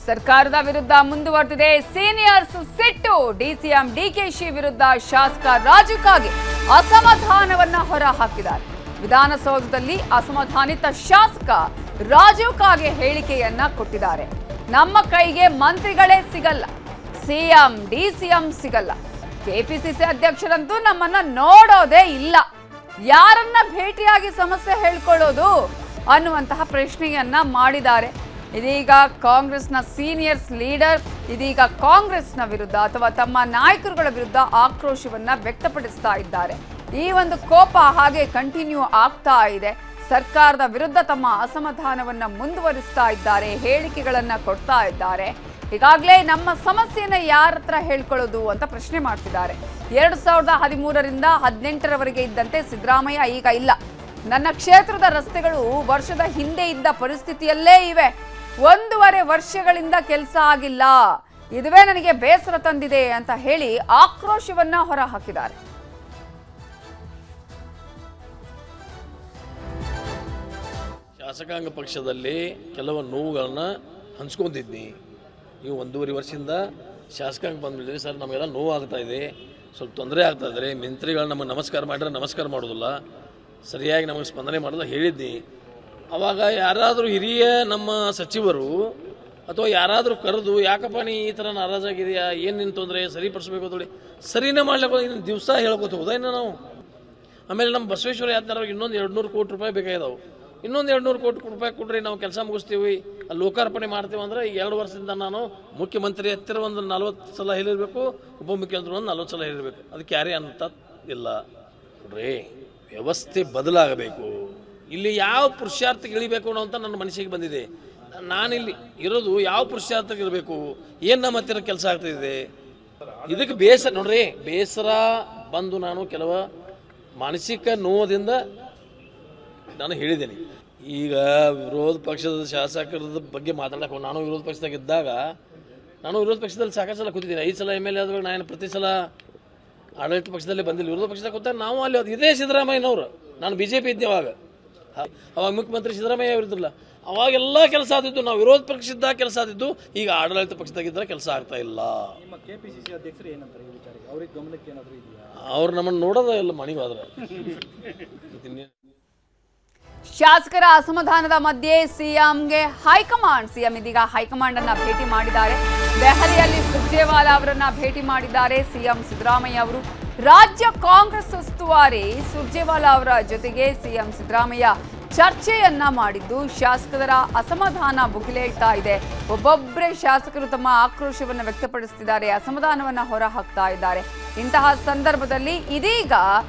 ಸರ್ಕಾರದ ವಿರುದ್ಧ ಮುಂದುವರೆದಿದೆ ಸೀನಿಯರ್ಸ್ ಸಿಟ್ಟು. ಡಿಸಿಎಂ ಡಿಕೆಶಿ ವಿರುದ್ಧ ಶಾಸಕ ರಾಜು ಕಾಗೆ ಅಸಮಾಧಾನವನ್ನ ಹೊರ ಹಾಕಿದ್ದಾರೆ. ವಿಧಾನಸೌಧದಲ್ಲಿ ಅಸಮಾಧಾನಿತ ಶಾಸಕ ರಾಜು ಕಾಗೆ ಹೇಳಿಕೆಯನ್ನ ಕೊಟ್ಟಿದ್ದಾರೆ. ನಮ್ಮ ಕೈಗೆ ಮಂತ್ರಿಗಳೇ ಸಿಗಲ್ಲ, ಸಿಎಂ ಡಿಸಿಎಂ ಸಿಗಲ್ಲ, ಕೆಪಿಸಿಸಿ ಅಧ್ಯಕ್ಷರಂತೂ ನಮ್ಮನ್ನ ನೋಡೋದೇ ಇಲ್ಲ, ಯಾರನ್ನ ಭೇಟಿಯಾಗಿ ಸಮಸ್ಯೆ ಹೇಳ್ಕೊಳ್ಳೋದು ಅನ್ನುವಂತಹ ಪ್ರಶ್ನೆಯನ್ನ ಮಾಡಿದ್ದಾರೆ. ಇದೀಗ ಕಾಂಗ್ರೆಸ್ನ ಸೀನಿಯರ್ಸ್ ಲೀಡರ್ ಇದೀಗ ಕಾಂಗ್ರೆಸ್ನ ವಿರುದ್ಧ ಅಥವಾ ತಮ್ಮ ನಾಯಕರುಗಳ ವಿರುದ್ಧ ಆಕ್ರೋಶವನ್ನ ವ್ಯಕ್ತಪಡಿಸ್ತಾ ಇದ್ದಾರೆ. ಈ ಒಂದು ಕೋಪ ಹಾಗೆ ಕಂಟಿನ್ಯೂ ಆಗ್ತಾ ಇದೆ. ಸರ್ಕಾರದ ವಿರುದ್ಧ ತಮ್ಮ ಅಸಮಾಧಾನವನ್ನ ಮುಂದುವರಿಸ್ತಾ ಇದ್ದಾರೆ, ಹೇಳಿಕೆಗಳನ್ನ ಕೊಡ್ತಾ ಇದ್ದಾರೆ. ಈಗಾಗಲೇ ನಮ್ಮ ಸಮಸ್ಯೆಯನ್ನ ಯಾರ ಹತ್ರ ಹೇಳ್ಕೊಳ್ಳೋದು ಅಂತ ಪ್ರಶ್ನೆ ಮಾಡ್ತಿದ್ದಾರೆ. 2013ರಿಂದ 2018ರವರೆಗೆ ಇದ್ದಂತೆ ಸಿದ್ದರಾಮಯ್ಯ ಈಗ ಇಲ್ಲ. ನನ್ನ ಕ್ಷೇತ್ರದ ರಸ್ತೆಗಳು ವರ್ಷದ ಹಿಂದೆ ಇದ್ದ ಪರಿಸ್ಥಿತಿಯಲ್ಲೇ ಇವೆ. 1.5 ವರ್ಷಗಳಿಂದ ಕೆಲಸ ಆಗಿಲ್ಲ. ಇದುವೇ ನನಗೆ ಬೇಸರ ತಂದಿದೆ ಅಂತ ಹೇಳಿ ಆಕ್ರೋಶವನ್ನ ಹೊರ ಹಾಕಿದ್ದಾರೆ. ಶಾಸಕಾಂಗ ಪಕ್ಷದಲ್ಲಿ ಕೆಲವು ನೋವುಗಳನ್ನ ಹಂಚ್ಕೊಂಡಿದ್ನಿ. ನೀವು 1.5 ವರ್ಷದಿಂದ ಶಾಸಕಾಂಗ ಬಂದ್ಬಿಟ್ಟಿದ್ರಿ ಸರ್, ನಮಗೆಲ್ಲ ನೋವು ಆಗ್ತಾ ಇದೆ, ಸ್ವಲ್ಪ ತೊಂದರೆ ಆಗ್ತಾ ಇದ್ದಾರೆ. ಮಂತ್ರಿಗಳು ನಮಗೆ ನಮಸ್ಕಾರ ಮಾಡಿದ್ರೆ ನಮಸ್ಕಾರ ಮಾಡೋದಿಲ್ಲ, ಸರಿಯಾಗಿ ನಮಗೆ ಸ್ಪಂದನೆ ಮಾಡೋದು ಹೇಳಿದ್ನಿ. ಆವಾಗ ಯಾರಾದರೂ ಹಿರಿಯ ನಮ್ಮ ಸಚಿವರು ಅಥವಾ ಯಾರಾದರೂ ಕರೆದು ಯಾಕಪ್ಪ ನೀ ಈ ಥರ ನಾರಾಜಾಗಿದೆಯಾ, ಏನು ನಿನ್ನ ತೊಂದರೆ ಸರಿಪಡಿಸ್ಬೇಕು ನೋಡಿ, ಸರಿನೇ ಮಾಡ್ಲಿಕ್ಕೆ ಇನ್ನು ದಿವಸ ಹೇಳ್ಕೊತ ಹೋದ ಇನ್ನು ನಾವು. ಆಮೇಲೆ ನಮ್ಮ ಬಸವೇಶ್ವರ ಯಾತ್ರಾವ್ರಿಗೆ ಇನ್ನೊಂದು 200 ಕೋಟಿ ರೂಪಾಯಿ ಬೇಕಾಗಿದ್ದಾವೆ. ಇನ್ನೊಂದು 200 ಕೋಟಿ ರೂಪಾಯಿ ಕೊಡ್ರಿ, ನಾವು ಕೆಲಸ ಮುಗಿಸ್ತೀವಿ, ಲೋಕಾರ್ಪಣೆ ಮಾಡ್ತೀವಿ ಅಂದ್ರೆ ಈಗ 2 ವರ್ಷದಿಂದ ನಾನು ಮುಖ್ಯಮಂತ್ರಿ ಹತ್ತಿರ ಒಂದು 40 ಸಲ ಹೇಳಿರಬೇಕು, ಉಪಮುಖ್ಯಮಂತ್ರಿ ಒಂದು 40 ಸಲ ಹೇಳಿರಬೇಕು. ಅದಕ್ಕೆ ಯಾರೇ ಅಂತ ಇಲ್ಲ ನೋಡ್ರಿ. ವ್ಯವಸ್ಥೆ ಬದಲಾಗಬೇಕು. ಇಲ್ಲಿ ಯಾವ ಪುರುಷಾರ್ಥಕ್ಕೆ ಇಳಿಬೇಕು ಅನ್ನೋ ಅಂತ ನನ್ನ ಮನಸ್ಸಿಗೆ ಬಂದಿದೆ. ನಾನಿಲ್ಲಿ ಇರೋದು ಯಾವ ಪುರುಷಾರ್ಥಕ್ಕೆ ಇರಬೇಕು, ಏನು ನಮ್ಮ ಹತ್ತಿರ ಕೆಲಸ ಆಗ್ತಿದೆ, ಇದಕ್ಕೆ ಬೇಸರ ನೋಡ್ರಿ. ಬೇಸರ ಬಂದು ನಾನು ಕೆಲವು ಮಾನಸಿಕ ನೋವದಿಂದ ನಾನು ಹೇಳಿದ್ದೇನೆ. ಈಗ ವಿರೋಧ ಪಕ್ಷದ ಶಾಸಕರದ ಬಗ್ಗೆ ಮಾತಾಡಕ್ಕೆ ನಾನು ವಿರೋಧ ಪಕ್ಷದಾಗಿದ್ದಾಗ ನಾನು ವಿರೋಧ ಪಕ್ಷದಲ್ಲಿ ಸಾಕಷ್ಟು ಸಲ ಕೂತಿದ್ದೀನಿ. 5 ಸಲ MLA ಆದಾಗ ನಾನು ಪ್ರತಿ ಸಲ ಆಡಳಿತ ಪಕ್ಷದಲ್ಲಿ ಬಂದಿಲ್ಲ. ವಿರೋಧ ಪಕ್ಷದಾಗ ಕೂತಾಗ ನಾವು ಅಲ್ಲಿ ಇದೇ ಸಿದ್ದರಾಮಯ್ಯನವರು, ನಾನು BJP ಇದ್ದೆ ಅವಾಗ ಮುಖ್ಯಮಂತ್ರಿ ಸಿದ್ದರಾಮಯ್ಯ ಅವರಿದ್ರಲ್ಲ, ಅವಾಗೆಲ್ಲ ಕೆಲಸ ಆದಿದ್ದು. ನಾವು ವಿರೋಧ ಪಕ್ಷದಾಗ ಕೆಲಸ ಆದಿದ್ದು, ಈಗ ಆಡಳಿತ ಪಕ್ಷದಾಗಿದ್ದರೆ ಕೆಲಸ ಆಗ್ತಾ ಇಲ್ಲ. ಅವ್ರು ನಮ್ಮನ್ನು ನೋಡೋದ ಇಲ್ಲ ಮನೆಗೆ ಹೋದ್ರೆ. ಶಾಸಕರ ಅಸಮಾಧಾನದ ಮಧ್ಯೆ ಸಿಎಂಗೆ ಹೈಕಮಾಂಡ್, ಸಿಎಂ ಇದೀಗ ಹೈಕಮಾಂಡ್ ಅನ್ನ ಭೇಟಿ ಮಾಡಿದ್ದಾರೆ. ದೆಹಲಿಯಲ್ಲಿ ಸುರ್ಜೇವಾಲಾ ಅವರನ್ನ ಭೇಟಿ ಮಾಡಿದ್ದಾರೆ ಸಿಎಂ ಸಿದ್ದರಾಮಯ್ಯ ಅವರು. ರಾಜ್ಯ ಕಾಂಗ್ರೆಸ್ ಉಸ್ತುವಾರಿ ಸುರ್ಜೇವಾಲಾ ಅವರ ಜೊತೆಗೆ ಸಿಎಂ ಸಿದ್ದರಾಮಯ್ಯ ಚರ್ಚೆಯನ್ನ ಮಾಡಿದ್ದು ಶಾಸಕರ ಅಸಮಾಧಾನ ಭುಗಿಲೇಳ್ತಾ ಇದೆ. ಒಬ್ಬೊಬ್ಬರೇ ಶಾಸಕರು ತಮ್ಮ ಆಕ್ರೋಶವನ್ನು ವ್ಯಕ್ತಪಡಿಸುತ್ತಿದ್ದಾರೆ, ಅಸಮಾಧಾನವನ್ನ ಹೊರ ಹಾಕ್ತಾ ಇದ್ದಾರೆ. ಇಂತಹ ಸಂದರ್ಭದಲ್ಲಿ ಇದೀಗ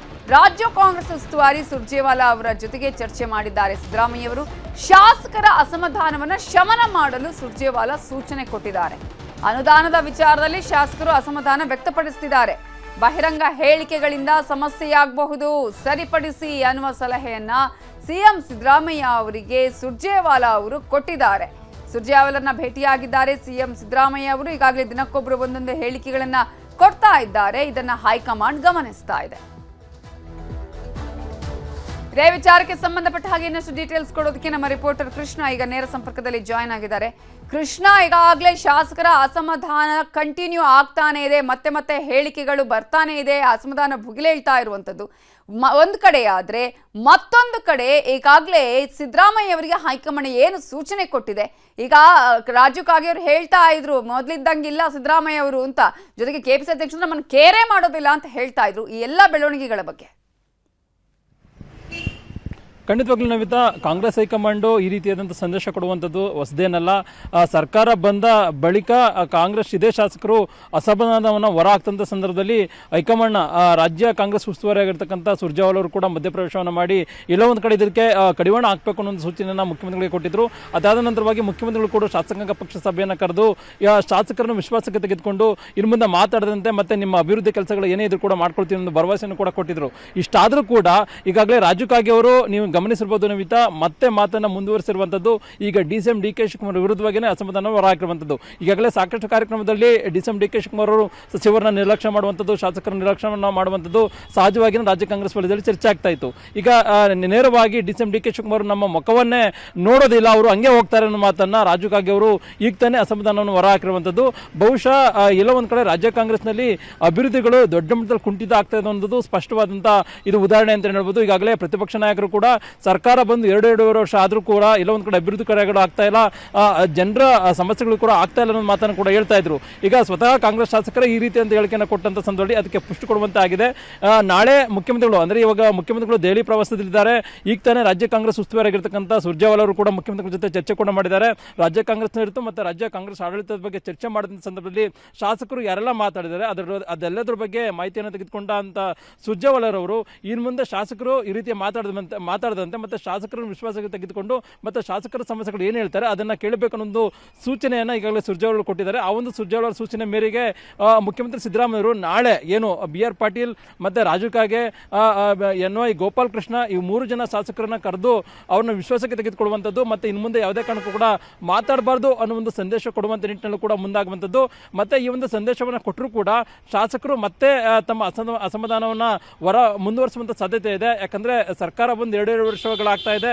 ರಾಜ್ಯ ಕಾಂಗ್ರೆಸ್ ಉಸ್ತುವಾರಿ ಸುರ್ಜೇವಾಲಾ ಅವರ ಜೊತೆಗೆ ಚರ್ಚೆ ಮಾಡಿದ್ದಾರೆ ಸಿದ್ದರಾಮಯ್ಯ ಅವರು. ಶಾಸಕರ ಅಸಮಾಧಾನವನ್ನ ಶಮನ ಮಾಡಲು ಸುರ್ಜೇವಾಲಾ ಸೂಚನೆ ಕೊಟ್ಟಿದ್ದಾರೆ. ಅನುದಾನದ ವಿಚಾರದಲ್ಲಿ ಶಾಸಕರು ಅಸಮಾಧಾನ ವ್ಯಕ್ತಪಡಿಸುತ್ತಿದ್ದಾರೆ. ಬಹಿರಂಗ ಹೇಳಿಕೆಗಳಿಂದ ಸಮಸ್ಯೆಯಾಗಬಹುದು, ಸರಿಪಡಿಸಿ ಅನ್ನುವ ಸಲಹೆಯನ್ನ ಸಿಎಂ ಸಿದ್ದರಾಮಯ್ಯ ಅವರಿಗೆ ಸುರ್ಜೇವಾಲಾ ಅವರು ಕೊಟ್ಟಿದ್ದಾರೆ. ಸುರ್ಜೇವಾಲಾರನ್ನ ಭೇಟಿಯಾಗಿದ್ದಾರೆ ಸಿಎಂ ಸಿದ್ದರಾಮಯ್ಯ ಅವರು. ಈಗಾಗಲೇ ದಿನಕ್ಕೊಬ್ಬರು ಒಂದೊಂದು ಹೇಳಿಕೆಗಳನ್ನ ಕೊಡ್ತಾ ಇದ್ದಾರೆ. ಇದನ್ನ ಹೈಕಮಾಂಡ್ ಗಮನಿಸ್ತಾ ಇದೆ. ಇದೇ ವಿಚಾರಕ್ಕೆ ಸಂಬಂಧಪಟ್ಟ ಹಾಗೆ ಇನ್ನಷ್ಟು ಡೀಟೇಲ್ಸ್ ಕೊಡೋದಕ್ಕೆ ನಮ್ಮ ರಿಪೋರ್ಟರ್ ಕೃಷ್ಣ ಈಗ ನೇರ ಸಂಪರ್ಕದಲ್ಲಿ ಜಾಯ್ನ್ ಆಗಿದ್ದಾರೆ. ಕೃಷ್ಣ, ಈಗಾಗಲೇ ಶಾಸಕರ ಅಸಮಾಧಾನ ಕಂಟಿನ್ಯೂ ಆಗ್ತಾನೆ ಇದೆ, ಮತ್ತೆ ಮತ್ತೆ ಹೇಳಿಕೆಗಳು ಬರ್ತಾನೆ ಇದೆ, ಅಸಮಾಧಾನ ಭುಗಿಲೇಳ್ತಾ ಇರುವಂತದ್ದು ಒಂದು ಕಡೆ ಆದ್ರೆ, ಮತ್ತೊಂದು ಕಡೆ ಈಗಾಗಲೇ ಸಿದ್ದರಾಮಯ್ಯ ಅವರಿಗೆ ಹೈಕಮಾಂಡ್ ಏನು ಸೂಚನೆ ಕೊಟ್ಟಿದೆ. ಈಗ ರಾಜು ಕಾಗೆ ಅವರು ಹೇಳ್ತಾ ಇದ್ರು ಮೊದಲಿದ್ದಂಗಿಲ್ಲ ಸಿದ್ದರಾಮಯ್ಯ ಅವರು ಅಂತ, ಜೊತೆಗೆ ಕೆಪಿಸಿ ಅಧ್ಯಕ್ಷರು ನಮ್ಮನ್ನು ಕೇರೆ ಮಾಡೋದಿಲ್ಲ ಅಂತ ಹೇಳ್ತಾ ಇದ್ರು. ಈ ಎಲ್ಲ ಬೆಳವಣಿಗೆಗಳ ಬಗ್ಗೆ ಖಂಡಿತವಾಗ್ಲೂ ನವಿತಾ, ಕಾಂಗ್ರೆಸ್ ಹೈಕಮಾಂಡು ಈ ರೀತಿಯಾದಂಥ ಸಂದೇಶ ಕೊಡುವಂಥದ್ದು ಹೊಸದೇನಲ್ಲ. ಸರ್ಕಾರ ಬಂದ ಬಳಿಕ ಕಾಂಗ್ರೆಸ್ ಇದೇ ಶಾಸಕರು ಅಸಮಾಧಾನವನ್ನು ಹೊರ ಹಾಕ್ತಂಥ ಸಂದರ್ಭದಲ್ಲಿ ಹೈಕಮಾಂಡ್ನ ರಾಜ್ಯ ಕಾಂಗ್ರೆಸ್ ಉಸ್ತುವಾರಿ ಆಗಿರ್ತಕ್ಕಂಥ ಸುರ್ಜೇವಾಲಾ ಅವರು ಕೂಡ ಮಧ್ಯಪ್ರವೇಶವನ್ನು ಮಾಡಿ ಎಲ್ಲ ಒಂದು ಕಡೆ ಇದಕ್ಕೆ ಕಡಿವಾಣ ಹಾಕಬೇಕು ಅನ್ನೋ ಒಂದು ಸೂಚನೆಯನ್ನು ಮುಖ್ಯಮಂತ್ರಿಗಳಿಗೆ ಕೊಟ್ಟಿದ್ರು. ಅದಾದ ನಂತರವಾಗಿ ಮುಖ್ಯಮಂತ್ರಿಗಳು ಕೂಡ ಶಾಸಕಾಂಗ ಪಕ್ಷ ಸಭೆಯನ್ನು ಕರೆದು ಶಾಸಕರನ್ನು ವಿಶ್ವಾಸಕ್ಕೆ ತೆಗೆದುಕೊಂಡು ಇನ್ನು ಮುಂದೆ ಮಾತಾಡದಂತೆ ಮತ್ತೆ ನಿಮ್ಮ ಅಭಿವೃದ್ಧಿ ಕೆಲಸಗಳು ಏನೇ ಇದ್ರು ಕೂಡ ಮಾಡ್ಕೊಳ್ತೀವಿ ಅನ್ನೋ ಭರವಸೆಯನ್ನು ಕೂಡ ಕೊಟ್ಟಿದ್ರು. ಇಷ್ಟಾದರೂ ಕೂಡ ಈಗಾಗಲೇ ರಾಜು ಕಾಗೆ ಅವರು ನೀವು ಗಮನಿಸಿರ್ಬೋದು ನವಿತಾ, ಮತ್ತೆ ಮಾತನ್ನ ಮುಂದುವರಿಸಿರುವಂತದ್ದು ಈಗ DCM DK ಶಿವಕುಮಾರ್ ವಿರುದ್ಧವಾಗಿಯೇ ಅಸಮಾಧಾನ ಹೊರಹಾಕಿರುವಂತದ್ದು. ಈಗಾಗಲೇ ಸಾಕಷ್ಟು ಕಾರ್ಯಕ್ರಮದಲ್ಲಿ DCM DK ಶಿವಕುಮಾರ್ ಅವರು ಸಚಿವರನ್ನ ನಿರ್ಲಕ್ಷ್ಯ ಮಾಡುವಂಥದ್ದು, ಶಾಸಕರ ನಿರ್ಲಕ್ಷ್ಯವನ್ನ ಮಾಡುವಂಥದ್ದು ಸಹಜವಾಗಿ ರಾಜ್ಯ ಕಾಂಗ್ರೆಸ್ ವಲಯದಲ್ಲಿ ಚರ್ಚೆ ಆಗ್ತಾ ಇತ್ತು. ಈಗ ನೇರವಾಗಿ DCM DK ಶಿವಕುಮಾರ್ ನಮ್ಮ ಮುಖವನ್ನೇ ನೋಡೋದಿಲ್ಲ, ಅವರು ಹಂಗೆ ಹೋಗ್ತಾರೆ ಅನ್ನೋ ಮಾತನ್ನ ರಾಜು ಕಾಗೆ ಅವರು ಈಗ ತಾನೇ ಅಸಮಾಧಾನವನ್ನು ಹೊರಹಾಕಿರುವಂಥದ್ದು. ಬಹುಶಃ ಎಲ್ಲ ಒಂದ್ ಕಡೆ ರಾಜ್ಯ ಕಾಂಗ್ರೆಸ್ನಲ್ಲಿ ಅಭಿವೃದ್ಧಿಗಳು ದೊಡ್ಡ ಮಟ್ಟದಲ್ಲಿ ಕುಂಠಿತ ಆಗ್ತಾ ಇದೆ ಅನ್ನೋದು ಸ್ಪಷ್ಟವಾದಂತ ಇದು ಉದಾಹರಣೆ ಅಂತ ಹೇಳ್ಬೋದು. ಈಗಾಗಲೇ ಪ್ರತಿಪಕ್ಷ ನಾಯಕರು ಕೂಡ ಸರ್ಕಾರ ಬಂದು 2.5 ವರ್ಷ ಆದ್ರೂ ಕೂಡ ಎಲ್ಲ ಒಂದ್ ಕಡೆ ಅಭಿವೃದ್ಧಿ ಕಾರ್ಯಗಳು ಆಗ್ತಾ ಇಲ್ಲ, ಜನರ ಸಮಸ್ಯೆಗಳು ಕೂಡ ಆಗ್ತಾ ಇಲ್ಲ ಅನ್ನೋ ಮಾತನ್ನು ಕೂಡ ಹೇಳ್ತಾ ಇದ್ರು. ಈಗ ಸ್ವತಃ ಕಾಂಗ್ರೆಸ್ ಶಾಸಕರ ಈ ರೀತಿ ಅಂತ ಹೇಳಿಕೆಯನ್ನು ಕೊಟ್ಟಂತ ಸಂದರ್ಭದಲ್ಲಿ ಅದಕ್ಕೆ ಪುಷ್ಟಿ ಕೊಡುವಂತೆ ಆಗಿದೆ. ನಾಳೆ ಮುಖ್ಯಮಂತ್ರಿಗಳು ಅಂದ್ರೆ ಇವಾಗ ಮುಖ್ಯಮಂತ್ರಿಗಳು ದೆಹಲಿ ಪ್ರವಾಸದಲ್ಲಿದ್ದಾರೆ. ಈಗ ತಾನೇ ರಾಜ್ಯ ಕಾಂಗ್ರೆಸ್ ಉಸ್ತುವಾರಿಯಾಗಿರ್ತಕ್ಕಂಥ ಸುರ್ಜೇವಾಲಾ ಅವರು ಕೂಡ ಮುಖ್ಯಮಂತ್ರಿಗಳ ಜೊತೆ ಚರ್ಚೆ ಕೂಡ ಮಾಡಿದ್ದಾರೆ. ರಾಜ್ಯ ಕಾಂಗ್ರೆಸ್ ನಡೀತು ಮತ್ತೆ ರಾಜ್ಯ ಕಾಂಗ್ರೆಸ್ ಆಡಳಿತದ ಬಗ್ಗೆ ಚರ್ಚೆ ಮಾಡಿದ ಸಂದರ್ಭದಲ್ಲಿ ಶಾಸಕರು ಯಾರೆಲ್ಲ ಮಾತಾಡಿದ್ದಾರೆ ಅದೆಲ್ಲದ್ರ ಬಗ್ಗೆ ಮಾಹಿತಿಯನ್ನು ತೆಗೆದುಕೊಂಡ ಅಂತ ಸುರ್ಜೇವಾಲಾರವರು ಇನ್ನು ಮುಂದೆ ಶಾಸಕರು ಈ ರೀತಿ ಮಾತಾಡದಂತೆ ಮತ್ತೆ ಶಾಸಕರನ್ನು ವಿಶ್ವಾಸಕ್ಕೆ ತೆಗೆದುಕೊಂಡು ಮತ್ತೆ ಶಾಸಕರ ಸಮಸ್ಯೆಗಳು ಏನು ಹೇಳ್ತಾರೆ ಅದನ್ನ ಕೇಳಬೇಕು ಅನ್ನೋ ಸೂಚನೆಯನ್ನ ಈಗಾಗಲೇ ಸುರ್ಜೇವಾಲಾ ಕೊಟ್ಟಿದ್ದಾರೆ. ಆ ಒಂದು ಸುರ್ಜೇವಾಲಾ ಸೂಚನೆ ಮೇರೆಗೆ ಮುಖ್ಯಮಂತ್ರಿ ಸಿದ್ದರಾಮಯ್ಯವರು ನಾಳೆ ಏನು BR ಪಾಟೀಲ್ ಮತ್ತೆ ರಾಜು ಕಾಗೆ NY ಗೋಪಾಲ್ ಕೃಷ್ಣ ಈ 3 ಜನ ಶಾಸಕರನ್ನ ಕರೆದು ಅವ್ರನ್ನ ವಿಶ್ವಾಸಕ್ಕೆ ತೆಗೆದುಕೊಳ್ಳುವಂಥದ್ದು ಮತ್ತೆ ಇನ್ನು ಮುಂದೆ ಯಾವುದೇ ಕಾರಣಕ್ಕೂ ಕೂಡ ಮಾತಾಡಬಾರ್ದು ಅನ್ನೋ ಒಂದು ಸಂದೇಶ ಕೊಡುವಂತ ನಿಟ್ಟಿನಲ್ಲಿ ಕೂಡ ಮುಂದಾಗುವಂಥದ್ದು. ಮತ್ತೆ ಈ ಒಂದು ಸಂದೇಶವನ್ನು ಕೊಟ್ಟರು ಕೂಡ ಶಾಸಕರು ಮತ್ತೆ ತಮ್ಮ ಅಸಮಾಧಾನವನ್ನ ಮುಂದುವರಿಸುವಂತ ಸಾಧ್ಯತೆ ಇದೆ. ಯಾಕಂದ್ರೆ ಸರ್ಕಾರ ಬಂದು 2.5 ವರ್ಷಗಳಾಗ್ತಾ ಇದೆ,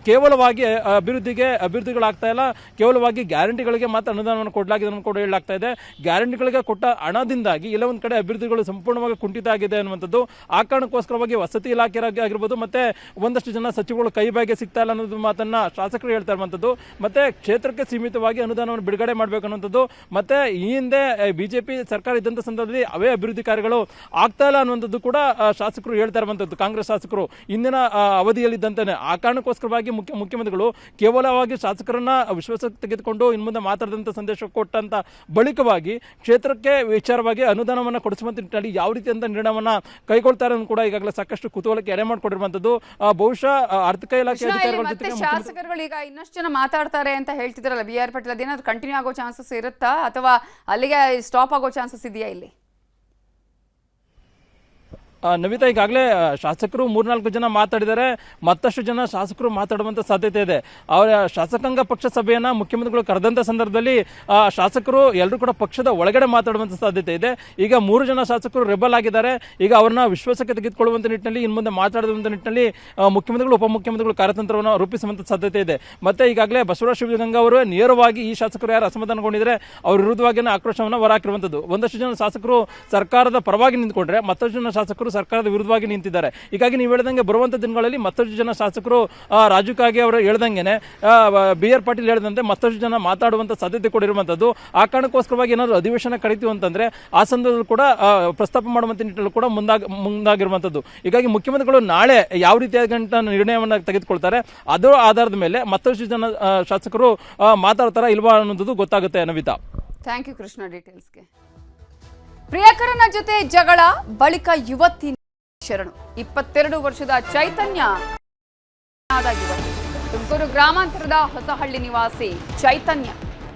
ಕೇವಲವಾಗಿ ಅಭಿವೃದ್ಧಿಗಳಾಗ್ತಾ ಇಲ್ಲ, ಕೇವಲವಾಗಿ ಗ್ಯಾರಂಟಿಗಳಿಗೆ ಮಾತ್ರ ಅನುದಾನವನ್ನು ಕೊಡಲಾಗಿದೆ ಅನ್ನೋ ಕೂಡ ಹೇಳಲಾಗ್ತಾ ಇದೆ. ಗ್ಯಾರಂಟಿಗಳಿಗೆ ಕೊಟ್ಟ ಹಣದಿಂದಾಗಿ ಎಲ್ಲ ಒಂದ್ ಕಡೆ ಅಭಿವೃದ್ಧಿಗಳು ಸಂಪೂರ್ಣವಾಗಿ ಕುಂಠಿತ ಆಗಿದೆ ಅನ್ನುವಂಥದ್ದು. ಆ ಕಾರಣಕ್ಕೋಸ್ಕರವಾಗಿ ವಸತಿ ಇಲಾಖೆ ಆಗಿರ್ಬೋದು ಮತ್ತೆ ಒಂದಷ್ಟು ಜನ ಸಚಿವಗಳು ಕೈ ಬಾಯಿಗೆ ಸಿಗ್ತಾ ಇಲ್ಲ ಅನ್ನೋದು ಮಾತನ್ನ ಶಾಸಕರು ಹೇಳ್ತಾ ಇರುವಂತದ್ದು. ಮತ್ತೆ ಕ್ಷೇತ್ರಕ್ಕೆ ಸೀಮಿತವಾಗಿ ಅನುದಾನವನ್ನು ಬಿಡುಗಡೆ ಮಾಡಬೇಕು ಅನ್ನುವಂಥದ್ದು. ಮತ್ತೆ ಈ ಹಿಂದೆ ಬಿಜೆಪಿ ಸರ್ಕಾರ ಇದ್ದಂತ ಸಂದರ್ಭದಲ್ಲಿ ಅವೇ ಅಭಿವೃದ್ಧಿ ಕಾರ್ಯಗಳು ಆಗ್ತಾ ಇಲ್ಲ ಅನ್ನುವಂಥದ್ದು ಕೂಡ ಶಾಸಕರು ಹೇಳ್ತಾ ಇರುವಂತದ್ದು. ಕಾಂಗ್ರೆಸ್ ಶಾಸಕರು ಇಂದಿನ ಅವಧಿಯಲ್ಲಿದ್ದಂತಾನೆ ಆ ಕಾರಣಕ್ಕೋಸ್ಕರವಾಗಿ ಮುಖ್ಯಮಂತ್ರಿಗಳು ಕೇವಲವಾಗಿ ಶಾಸಕರನ್ನ ವಿಶ್ವಾಸಕ್ಕೆ ತೆಗೆದುಕೊಂಡು ಇನ್ನು ಮುಂದೆ ಮಾತಾಡಿದಂತ ಸಂದೇಶ ಕೊಟ್ಟಂತ ಬಳಿಕವಾಗಿ ಕ್ಷೇತ್ರಕ್ಕೆ ವಿಚಾರವಾಗಿ ಅನುದಾನವನ್ನು ಕೊಡಿಸುವಂತ ನಿಟ್ಟಿನಲ್ಲಿ ಯಾವ ರೀತಿಯಂತ ನಿರ್ಣಯವನ್ನ ಕೈಗೊಳ್ತಾರೆ ಅನ್ನೋ ಕೂಡ ಈಗಾಗಲೇ ಸಾಕಷ್ಟು ಕುತೂಹಲಕ್ಕೆ ಎಡೆ ಮಾಡಿಕೊಂಡಿರುವಂತದ್ದು. ಬಹುಶಃ ಆರ್ಥಿಕ ಇಲಾಖೆ ಅಧಿಕಾರಿಗಳ ಜೊತೆ ಶಾಸಕರುಗಳು ಈಗ ಇನ್ನಷ್ಟು ಜನ ಮಾತಾಡ್ತಾರೆ ಅಂತ ಹೇಳ್ತಿದ್ರಲ್ಲ BR ಪಾಟೀಲ್, ಅದೇನಾದ್ರು ಕಂಟಿನ್ಯೂ ಆಗೋ ಚಾನ್ಸಸ್ ಇರುತ್ತಾ ಅಥವಾ ಅಲ್ಲಿಗೆ ಸ್ಟಾಪ್ ಆಗೋ ಚಾನ್ಸಸ್ ಇದೆಯಾ ಇಲ್ಲಿ? ನವಿತಾ, ಈಗಾಗಲೇ ಶಾಸಕರು 3-4 ಜನ ಮಾತಾಡಿದ್ದಾರೆ, ಮತ್ತಷ್ಟು ಜನ ಶಾಸಕರು ಮಾತಾಡುವಂತ ಸಾಧ್ಯತೆ ಇದೆ. ಅವರ ಶಾಸಕಾಂಗ ಪಕ್ಷ ಸಭೆಯನ್ನ ಮುಖ್ಯಮಂತ್ರಿಗಳು ಕರೆದಂತ ಸಂದರ್ಭದಲ್ಲಿ ಶಾಸಕರು ಎಲ್ಲರೂ ಕೂಡ ಪಕ್ಷದ ಒಳಗಡೆ ಮಾತಾಡುವಂತ ಸಾಧ್ಯತೆ ಇದೆ. ಈಗ 3 ಜನ ಶಾಸಕರು ರೆಬಲ್ ಆಗಿದ್ದಾರೆ. ಈಗ ಅವ್ರನ್ನ ವಿಶ್ವಾಸಕ್ಕೆ ತೆಗೆದುಕೊಳ್ಳುವಂತ ನಿಟ್ಟಿನಲ್ಲಿ ಇನ್ನು ಮುಂದೆ ಮಾತಾಡುವಂತ ನಿಟ್ಟಿನಲ್ಲಿ ಮುಖ್ಯಮಂತ್ರಿಗಳು ಉಪಮುಖ್ಯಮಂತ್ರಿಗಳು ಕಾರ್ಯತಂತ್ರವನ್ನು ರೂಪಿಸುವಂತ ಸಾಧ್ಯತೆ ಇದೆ. ಮತ್ತೆ ಈಗಾಗಲೇ ಬಸವರಾಜ ಶಿವಗಂಗಾ ಅವರು ನೇರವಾಗಿ ಈ ಶಾಸಕರು ಯಾರು ಅಸಮಾಧಾನಗೊಂಡಿದ್ದಾರೆ ಅವ್ರ ವಿರುದ್ಧವಾಗಿ ಆಕ್ರೋಶವನ್ನು ಹೊರಹಾಕಿರುವಂತದ್ದು. ಒಂದಷ್ಟು ಜನ ಶಾಸಕರು ಸರ್ಕಾರದ ಪರವಾಗಿ ನಿಂತ್ಕೊಂಡ್ರೆ ಮತ್ತಷ್ಟು ಜನ ಶಾಸಕರು ಸರ್ಕಾರದ ವಿರುದ್ಧವಾಗಿ ನಿಂತಿದ್ದಾರೆ. ಹೀಗಾಗಿ ನೀವು ಹೇಳಿದಂಗೆ ಬರುವಂತ ದಿನಗಳಲ್ಲಿ ಮತ್ತಷ್ಟು ಜನ ಶಾಸಕರು ರಾಜು ಕಾಗೆ ಅವರು ಹೇಳ್ದಂಗೆನೆ BR ಪಾಟೀಲ್ ಹೇಳಿದಂತೆ ಮತ್ತಷ್ಟು ಜನ ಮಾತಾಡುವಂತ ಸಾಧ್ಯತೆ ಕೂಡ ಇರುವಂತದ್ದು. ಆ ಕಾರಣಕ್ಕೋಸ್ಕರವಾಗಿ ಏನಾದ್ರು ಅಧಿವೇಶನ ಕರೀತೀವಿ ಅಂತಂದ್ರೆ ಆ ಸಂದರ್ಭದಲ್ಲಿ ಕೂಡ ಪ್ರಸ್ತಾಪ ಮಾಡುವಂತ ನಿಟ್ಟಿನಲ್ಲಿ ಕೂಡ ಮುಂದಾಗಿರುವಂತದ್ದು. ಹೀಗಾಗಿ ಮುಖ್ಯಮಂತ್ರಿಗಳು ನಾಳೆ ಯಾವ ರೀತಿಯಾದಂತ ನಿರ್ಣಯವನ್ನ ತೆಗೆದುಕೊಳ್ತಾರೆ ಅದರ ಆಧಾರದ ಮೇಲೆ ಮತ್ತಷ್ಟು ಜನ ಶಾಸಕರು ಮಾತಾಡ್ತಾರ ಇಲ್ವಾ ಅನ್ನೋದು ಗೊತ್ತಾಗುತ್ತೆ. ನವಿತಾ, ಥ್ಯಾಂಕ್ ಯು ಕೃಷ್ಣ ಡೀಟೇಲ್ಸ್ಗೆ. ಪ್ರಿಯಕರನ ಜೊತೆ ಜಗಳ ಬಳಿಕ ಯುವತಿ ಶರಣು. 22 ವರ್ಷದ ಚೈತನ್ಯ ತುಮಕೂರು ಗ್ರಾಮಾಂತರದ ಹೊಸಹಳ್ಳಿ ನಿವಾಸಿ ಚೈತನ್ಯ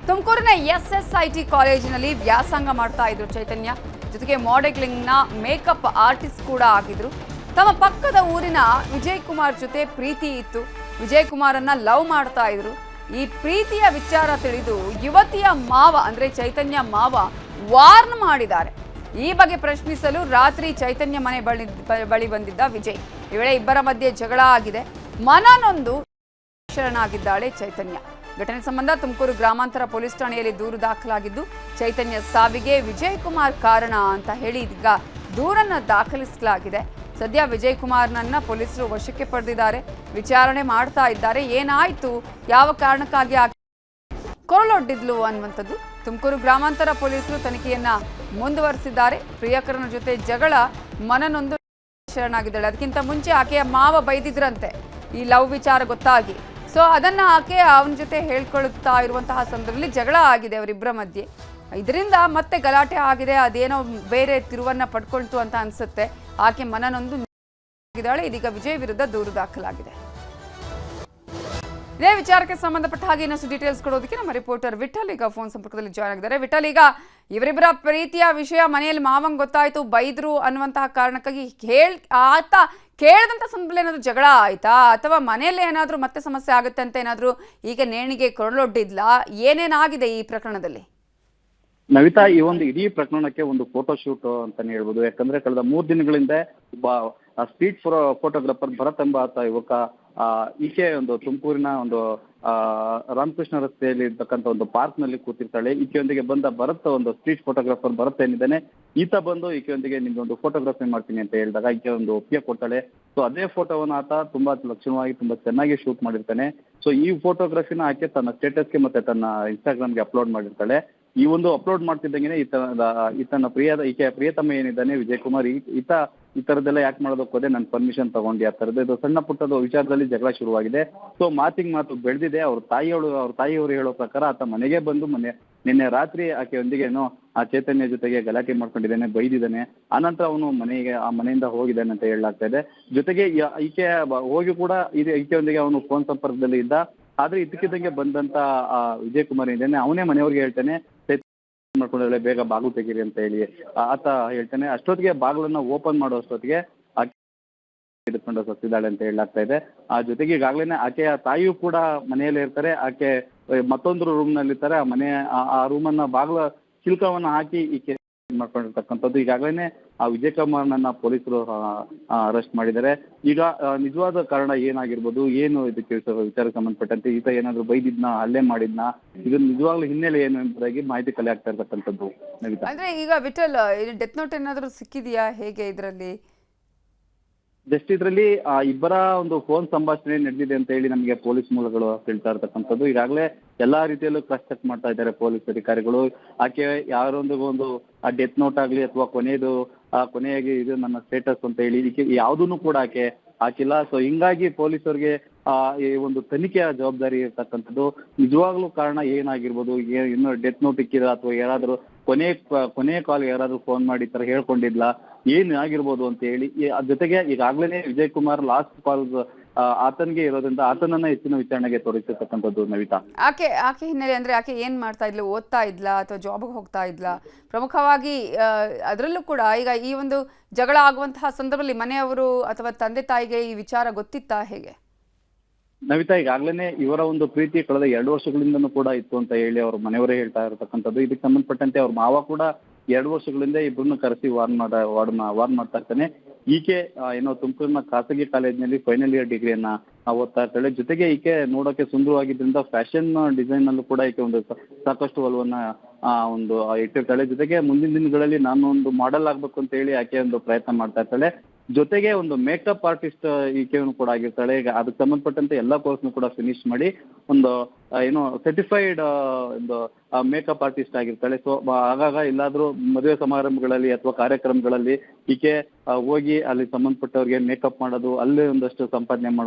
ತುಮಕೂರಿನ SSIT ಕಾಲೇಜಿನಲ್ಲಿ ವ್ಯಾಸಂಗ ಮಾಡ್ತಾ ಇದ್ರು. ಚೈತನ್ಯ ಜೊತೆಗೆ ಮಾಡೆಲಿಂಗ್ ನ ಮೇಕಪ್ ಆರ್ಟಿಸ್ಟ್ ಕೂಡ ಆಗಿದ್ರು. ತಮ್ಮ ಪಕ್ಕದ ಊರಿನ ವಿಜಯ್ ಕುಮಾರ್ ಜೊತೆ ಪ್ರೀತಿ ಇತ್ತು. ವಿಜಯ್ ಕುಮಾರನ್ನ ಲವ್ ಮಾಡ್ತಾ ಇದ್ರು. ಈ ಪ್ರೀತಿಯ ವಿಚಾರ ತಿಳಿದು ಯುವತಿಯ ಮಾವ ಅಂದ್ರೆ ಚೈತನ್ಯ ಮಾವ ವಾರ್ನ್ ಮಾಡಿದ್ದಾರೆ. ಈ ಬಗ್ಗೆ ಪ್ರಶ್ನಿಸಲು ರಾತ್ರಿ ಚೈತನ್ಯ ಮನೆ ಬಳಿ ಬಂದಿದ್ದ ವಿಜಯ್. ಈ ವೇಳೆ ಇಬ್ಬರ ಮಧ್ಯೆ ಜಗಳ ಆಗಿದೆ. ಮನನೊಂದು ಶರಣಾಗಿದ್ದಾಳೆ ಚೈತನ್ಯ. ಘಟನೆ ಸಂಬಂಧ ತುಮಕೂರು ಗ್ರಾಮಾಂತರ ಪೊಲೀಸ್ ಠಾಣೆಯಲ್ಲಿ ದೂರು ದಾಖಲಾಗಿದ್ದು ಚೈತನ್ಯ ಸಾವಿಗೆ ವಿಜಯ್ ಕುಮಾರ್ ಕಾರಣ ಅಂತ ಹೇಳಿ ಈಗ ದೂರನ್ನ ದಾಖಲಿಸಲಾಗಿದೆ. ಸದ್ಯ ವಿಜಯ್ ಕುಮಾರ್ನನ್ನ ಪೊಲೀಸರು ವಶಕ್ಕೆ ಪಡೆದಿದ್ದಾರೆ. ವಿಚಾರಣೆ ಮಾಡ್ತಾ ಇದ್ದಾರೆ. ಏನಾಯ್ತು, ಯಾವ ಕಾರಣಕ್ಕಾಗಿ ಕೊರಳೊಡ್ಡಿದ್ಲು ಅನ್ನುವಂಥದ್ದು. ತುಮಕೂರು ಗ್ರಾಮಾಂತರ ಪೊಲೀಸರು ತನಿಖೆಯನ್ನ ಮುಂದುವರಿಸಿದ್ದಾರೆ. ಪ್ರಿಯಕರನ ಜೊತೆ ಜಗಳ ಮನನೊಂದು ಶರಣಾಗಿದ್ದಾಳೆ. ಅದಕ್ಕಿಂತ ಮುಂಚೆ ಆಕೆಯ ಮಾವ ಬೈದಿದ್ರಂತೆ ಈ ಲವ್ ವಿಚಾರ ಗೊತ್ತಾಗಿ. ಸೊ ಅದನ್ನ ಆಕೆ ಅವನ ಜೊತೆ ಹೇಳ್ಕೊಳ್ತಾ ಇರುವಂತಹ ಸಂದರ್ಭದಲ್ಲಿ ಜಗಳ ಆಗಿದೆ ಅವರಿಬ್ಬರ ಮಧ್ಯೆ. ಇದರಿಂದ ಮತ್ತೆ ಗಲಾಟೆ ಆಗಿದೆ. ಅದೇನೋ ಬೇರೆ ತಿರುವನ್ನ ಪಡ್ಕೊಳ್ತು ಅಂತ ಅನ್ಸುತ್ತೆ. ಆಕೆ ಮನನೊಂದು ಇದ್ದಾಳೆ. ಇದೀಗ ವಿಜಯ್ ವಿರುದ್ಧ ದೂರು ದಾಖಲಾಗಿದೆ. ಇದೇ ವಿಚಾರಕ್ಕೆ ಸಂಬಂಧಪಟ್ಟ ಹಾಗೆ ಇನ್ನಷ್ಟು ಡೀಟೇಲ್ಸ್ ಕೊಡೋದಕ್ಕೆ ನಮ್ಮ ರಿಪೋರ್ಟರ್ ವಿಠಲ್ ಈಗ ಫೋನ್ ಸಂಪರ್ಕದಲ್ಲಿ ಜಾಯ್ನ್ ಆಗಿದ್ದಾರೆ. ವಿಠಲ್, ಈಗ ಇವರಿಬ್ಬರ ಪ್ರೀತಿಯ ವಿಷಯ ಮನೆಯಲ್ಲಿ ಮಾವಂಗ್ ಗೊತ್ತಾಯ್ತು, ಬೈದ್ರು ಅನ್ನುವಂತಹ ಕಾರಣಕ್ಕಾಗಿ ಆತ ಕೇಳಿದಂಥ ಸಂದರ್ಭದಲ್ಲಿ ಏನಾದರೂ ಜಗಳ ಆಯ್ತಾ ಅಥವಾ ಮನೆಯಲ್ಲಿ ಏನಾದರೂ ಮತ್ತೆ ಸಮಸ್ಯೆ ಆಗುತ್ತೆ ಅಂತ ಏನಾದರೂ ಈಗ ನೇಣಿಗೆ ಕೊರಳೊಡ್ಡಿದ್ಲಾ? ಏನೇನಾಗಿದೆ ಈ ಪ್ರಕರಣದಲ್ಲಿ? ನವಿತಾ, ಈ ಒಂದು ಇಡೀ ಪ್ರಕರಣಕ್ಕೆ ಒಂದು ಫೋಟೋ ಶೂಟ್ ಅಂತಾನೆ ಹೇಳ್ಬೋದು. ಯಾಕಂದ್ರೆ ಕಳೆದ 3 ದಿನಗಳಿಂದ ಸ್ಟ್ರೀಟ್ ಫೋಟೋಗ್ರಾಫರ್ ಭರತ್ ಎಂಬ ಆತ ಯುವಕ ಈಕೆ ಒಂದು ತುಮಕೂರಿನ ಒಂದು ರಾಮಕೃಷ್ಣ ರಸ್ತೆಯಲ್ಲಿ ಇರ್ತಕ್ಕಂಥ ಒಂದು ಪಾರ್ಕ್ ನಲ್ಲಿ ಕೂತಿರ್ತಾಳೆ. ಈಕೆಯೊಂದಿಗೆ ಬಂದ ಭರತ್, ಒಂದು ಸ್ಟ್ರೀಟ್ ಫೋಟೋಗ್ರಾಫರ್ ಭರತ್ ಏನಿದ್ದಾನೆ, ಈತ ಬಂದು ಈಕೆಯೊಂದಿಗೆ ನಿಮ್ಗೆ ಒಂದು ಫೋಟೋಗ್ರಫಿ ಮಾಡ್ತೀನಿ ಅಂತ ಹೇಳಿದಾಗ ಈಕೆ ಒಂದು ಒಪ್ಪಿಗೆ ಕೊಡ್ತಾಳೆ. ಸೊ ಅದೇ ಫೋಟೋವನ್ನ ಆತ ತುಂಬಾ ಲಕ್ಷಣವಾಗಿ ತುಂಬಾ ಚೆನ್ನಾಗಿ ಶೂಟ್ ಮಾಡಿರ್ತಾನೆ. ಸೊ ಈ ಫೋಟೋಗ್ರಫಿನ ಆಕೆ ತನ್ನ ಸ್ಟೇಟಸ್ಗೆ ಮತ್ತೆ ತನ್ನ ಇನ್ಸ್ಟಾಗ್ರಾಮ್ಗೆ ಅಪ್ಲೋಡ್ ಮಾಡಿರ್ತಾಳೆ. ಈ ಒಂದು ಅಪ್ಲೋಡ್ ಮಾಡ್ತಿದ್ದಂಗೆ ಈತನ ಈಕೆ ಪ್ರಿಯತಮ ಏನಿದ್ದಾನೆ ವಿಜಯ್ ಕುಮಾರ್, ಈ ತರದೆಲ್ಲ ಯಾಕೆ ಮಾಡೋದಕ್ಕೆ ಹೋದೆ, ನನ್ನ ಪರ್ಮಿಷನ್ ತಗೊಂಡು ಆ ಥರದ್ದು ಇದು ಸಣ್ಣ ಪುಟ್ಟದ ವಿಚಾರದಲ್ಲಿ ಜಗಳ ಶುರುವಾಗಿದೆ. ಸೊ ಮಾತು ಬೆಳೆದಿದೆ. ಅವ್ರ ತಾಯಿಯವರು ಹೇಳೋ ಪ್ರಕಾರ ಆತ ಮನೆಗೆ ಬಂದು ನಿನ್ನೆ ರಾತ್ರಿ ಆಕೆಯೊಂದಿಗೆ ಏನೋ ಆ ಚೈತನ್ಯ ಜೊತೆಗೆ ಗಲಾಟೆ ಮಾಡ್ಕೊಂಡಿದ್ದಾನೆ, ಬೈದಿದ್ದಾನೆ. ಆನಂತರ ಅವನು ಮನೆಯಿಂದ ಹೋಗಿದ್ದಾನೆ ಅಂತ ಹೇಳಲಾಗ್ತಾ ಇದೆ. ಜೊತೆಗೆ ಈಕೆ ಹೋಗಿ ಕೂಡ ಈಕೆಯೊಂದಿಗೆ ಅವನು ಫೋನ್ ಸಂಪರ್ಕದಲ್ಲಿ ಇದ್ದ. ಆದ್ರೆ ಇದಕ್ಕಿದ್ದಂಗೆ ಬಂದಂತ ವಿಜಯ್ ಕುಮಾರ್ ಇದ್ದಾನೆ, ಅವನೇ ಮನೆಯವ್ರಿಗೆ ಹೇಳ್ತಾನೆ ಮಾಡ್ಕೊಂಡ್ರೆ ಬೇಗ ಬಾಗಿಲು ತೆಗೀರಿ ಅಂತ ಹೇಳಿ ಆತ ಹೇಳ್ತಾನೆ. ಅಷ್ಟೊತ್ತಿಗೆ ಬಾಗಿಲನ್ನ ಓಪನ್ ಮಾಡೋ ಅಷ್ಟೊತ್ತಿಗೆ ಹಿಡಿದುಕೊಂಡು ಸತ್ತಿದ್ದಾಳೆ ಅಂತ ಹೇಳಲಾಗ್ತಾ ಇದೆ. ಜೊತೆಗೆ ಈಗಾಗಲೇ ಆಕೆಯ ತಾಯಿಯೂ ಕೂಡ ಮನೆಯಲ್ಲೇ ಇರ್ತಾರೆ. ಆಕೆ ಮತ್ತೊಂದು ರೂಮ್ ನಲ್ಲಿ ಇರ್ತಾರೆ. ಆ ರೂಮನ್ನ ಬಾಗಿಲ ಚಿಲ್ಕವನ್ನ ಹಾಕಿ ಈಕೆ ಮಾಡ್ಕೊಂಡಿರ್ತಕ್ಕಂಥದ್ದು. ಈಗಾಗಲೇ ಆ ವಿಜಯ್ ಕುಮಾರ್ನನ್ನ ಪೊಲೀಸರು ಅರೆಸ್ಟ್ ಮಾಡಿದ್ದಾರೆ. ಈಗ ನಿಜವಾದ ಕಾರಣ ಏನಾಗಿರ್ಬೋದು, ಏನು ಇದಕ್ಕೆ ವಿಚಾರಕ್ಕೆ ಸಂಬಂಧಪಟ್ಟಂತೆ ಈತ ಏನಾದ್ರು ಬೈದಿದ್ನ, ಹಲ್ಲೆ ಮಾಡಿದ್ನ, ಇದು ನಿಜವಾಗ್ಲೂ ಹಿನ್ನೆಲೆ ಏನು ಎಂಬುದಾಗಿ ಮಾಹಿತಿ ಕಲೆ ಆಗ್ತಾ ಇರ್ತಕ್ಕಂಥದ್ದು. ಅಂದ್ರೆ ಈಗ ವಿಠಲ್, ಡೆತ್ ನೋಟ್ ಏನಾದ್ರು ಸಿಕ್ಕಿದೆಯಾ, ಹೇಗೆ ಇದರಲ್ಲಿ? ಜಸ್ಟ್ ಇದರಲ್ಲಿ ಇಬ್ಬರ ಒಂದು ಫೋನ್ ಸಂಭಾಷಣೆ ನಡೆದಿದೆ ಅಂತ ಹೇಳಿ ನಮಗೆ ಪೊಲೀಸ್ ಮೂಲಗಳು ಹೇಳ್ತಾ ಇರ್ತಕ್ಕಂಥದ್ದು. ಈಗಾಗಲೇ ಎಲ್ಲಾ ರೀತಿಯಲ್ಲೂ ಕ್ರಾಸ್ ಚೆಕ್ ಮಾಡ್ತಾ ಇದ್ದಾರೆ ಪೊಲೀಸ್ ಅಧಿಕಾರಿಗಳು. ಆಕೆ ಯಾರೊಂದಿಗೂ ಆ ಡೆತ್ ನೋಟ್ ಆಗ್ಲಿ ಅಥವಾ ಕೊನೆಯಾಗಿ ಇದು ನನ್ನ ಸ್ಟೇಟಸ್ ಅಂತ ಹೇಳಿ ಯಾವುದನ್ನು ಕೂಡ ಆಕೆ ಹಾಕಿಲ್ಲ. ಸೊ ಹಿಂಗಾಗಿ ಪೊಲೀಸರಿಗೆ ಈ ಒಂದು ತನಿಖೆಯ ಜವಾಬ್ದಾರಿ ಇರ್ತಕ್ಕಂಥದ್ದು. ನಿಜವಾಗ್ಲೂ ಕಾರಣ ಏನಾಗಿರ್ಬೋದು, ಇನ್ನು ಡೆತ್ ನೋಟ್ ಇಕ್ಕಿದ ಅಥವಾ ಯಾರಾದ್ರೂ ಕೊನೆ ಕಾಲ್ ಯಾರಾದ್ರೂ ಫೋನ್ ಮಾಡಿ ಈ ತರ ಹೇಳ್ಕೊಂಡಿದ್ಲ, ಏನ್ ಆಗಿರ್ಬೋದು ಅಂತ ಹೇಳಿ. ಜೊತೆಗೆ ಈಗಾಗಲೇ ವಿಜಯ್ ಕುಮಾರ್ ಲಾಸ್ಟ್ ಕಾಲ್ ಆತನಿಗೆ ಇರೋದ್ರಿಂದ ಆತನನ್ನ ಹೆಚ್ಚಿನ ವಿಚಾರಣೆಗೆ ತೋರಿಸಿರ್ತಕ್ಕಂಥದ್ದು. ನವಿತಾ, ಆಕೆ ಹಿನ್ನೆಲೆ ಅಂದ್ರೆ ಆಕೆ ಏನ್ ಮಾಡ್ತಾ ಇದ್ಲು? ಓದ್ತಾ ಇದ್ಲಾ ಅಥವಾ ಜಾಬ್ಗೆ ಹೋಗ್ತಾ ಇದ್ಲಾ? ಪ್ರಮುಖವಾಗಿ ಅದರಲ್ಲೂ ಕೂಡ ಈಗ ಈ ಒಂದು ಜಗಳ ಆಗುವಂತಹ ಸಂದರ್ಭದಲ್ಲಿ ಮನೆಯವರು ಅಥವಾ ತಂದೆ ತಾಯಿಗೆ ಈ ವಿಚಾರ ಗೊತ್ತಿತ್ತಾ, ಹೇಗೆ? ನವಿತಾ, ಈಗಾಗಲೇ ಇವರ ಒಂದು ಪ್ರೀತಿ ಕಳೆದ 2 ವರ್ಷಗಳಿಂದನೂ ಕೂಡ ಇತ್ತು ಅಂತ ಹೇಳಿ ಅವ್ರ ಮನೆಯವರೇ ಹೇಳ್ತಾ ಇರತಕ್ಕಂಥದ್ದು. ಇದಕ್ಕೆ ಸಂಬಂಧಪಟ್ಟಂತೆ ಅವ್ರ ಮಾವ ಕೂಡ 2 ವರ್ಷಗಳಿಂದ ಇಬ್ಬರನ್ನು ಕರೆಸಿ ವಾರ್ನ್ ಮಾಡ್ತಾ ಇರ್ತಾನೆ. ಈಕೆ ಏನೋ ತುಮಕೂರಿನ ಖಾಸಗಿ ಕಾಲೇಜಿನಲ್ಲಿ ಫೈನಲ್ ಇಯರ್ ಡಿಗ್ರಿಯನ್ನ ಓದ್ತಾ ಇರ್ತಾಳೆ. ಜೊತೆಗೆ ಈಕೆ ನೋಡೋಕೆ ಸುಂದರವಾಗಿದ್ದರಿಂದ ಫ್ಯಾಷನ್ ಡಿಸೈನ್ ನಲ್ಲೂ ಕೂಡ ಈಕೆ ಒಂದು ಸಾಕಷ್ಟು ಒಲವನ್ನ ಒಂದು ಇಟ್ಟಿರ್ತಾಳೆ. ಜೊತೆಗೆ ಮುಂದಿನ ದಿನಗಳಲ್ಲಿ ನಾನು ಒಂದು ಮಾಡೆಲ್ ಆಗ್ಬೇಕು ಅಂತ ಹೇಳಿ ಆಕೆ ಒಂದು ಪ್ರಯತ್ನ ಮಾಡ್ತಾ ಇರ್ತಾಳೆ. ಜೊತೆಗೆ ಒಂದು ಮೇಕಪ್ ಆರ್ಟಿಸ್ಟ್ ಈಕೆಯನ್ನು ಕೂಡ ಆಗಿರ್ತಾಳೆ. ಈಗ ಅದಕ್ಕೆ ಸಂಬಂಧಪಟ್ಟಂತೆ ಎಲ್ಲ ಕೋರ್ಸ್ನು ಕೂಡ ಫಿನಿಶ್ ಮಾಡಿ ಒಂದು ಏನೋ ಸರ್ಟಿಫೈಡ್ ಒಂದು ಮೇಕಪ್ ಆರ್ಟಿಸ್ಟ್ ಆಗಿರ್ತಾಳೆ. ಸೊ ಆಗಾಗ ಎಲ್ಲಾದ್ರೂ ಮದುವೆ ಸಮಾರಂಭಗಳಲ್ಲಿ ಅಥವಾ ಕಾರ್ಯಕ್ರಮಗಳಲ್ಲಿ ಈಕೆ ಹೋಗಿ ಅಲ್ಲಿ ಸಂಬಂಧಪಟ್ಟವ್ರಿಗೆ ಮೇಕಪ್ ಮಾಡೋದು, ಅಲ್ಲೇ ಒಂದಷ್ಟು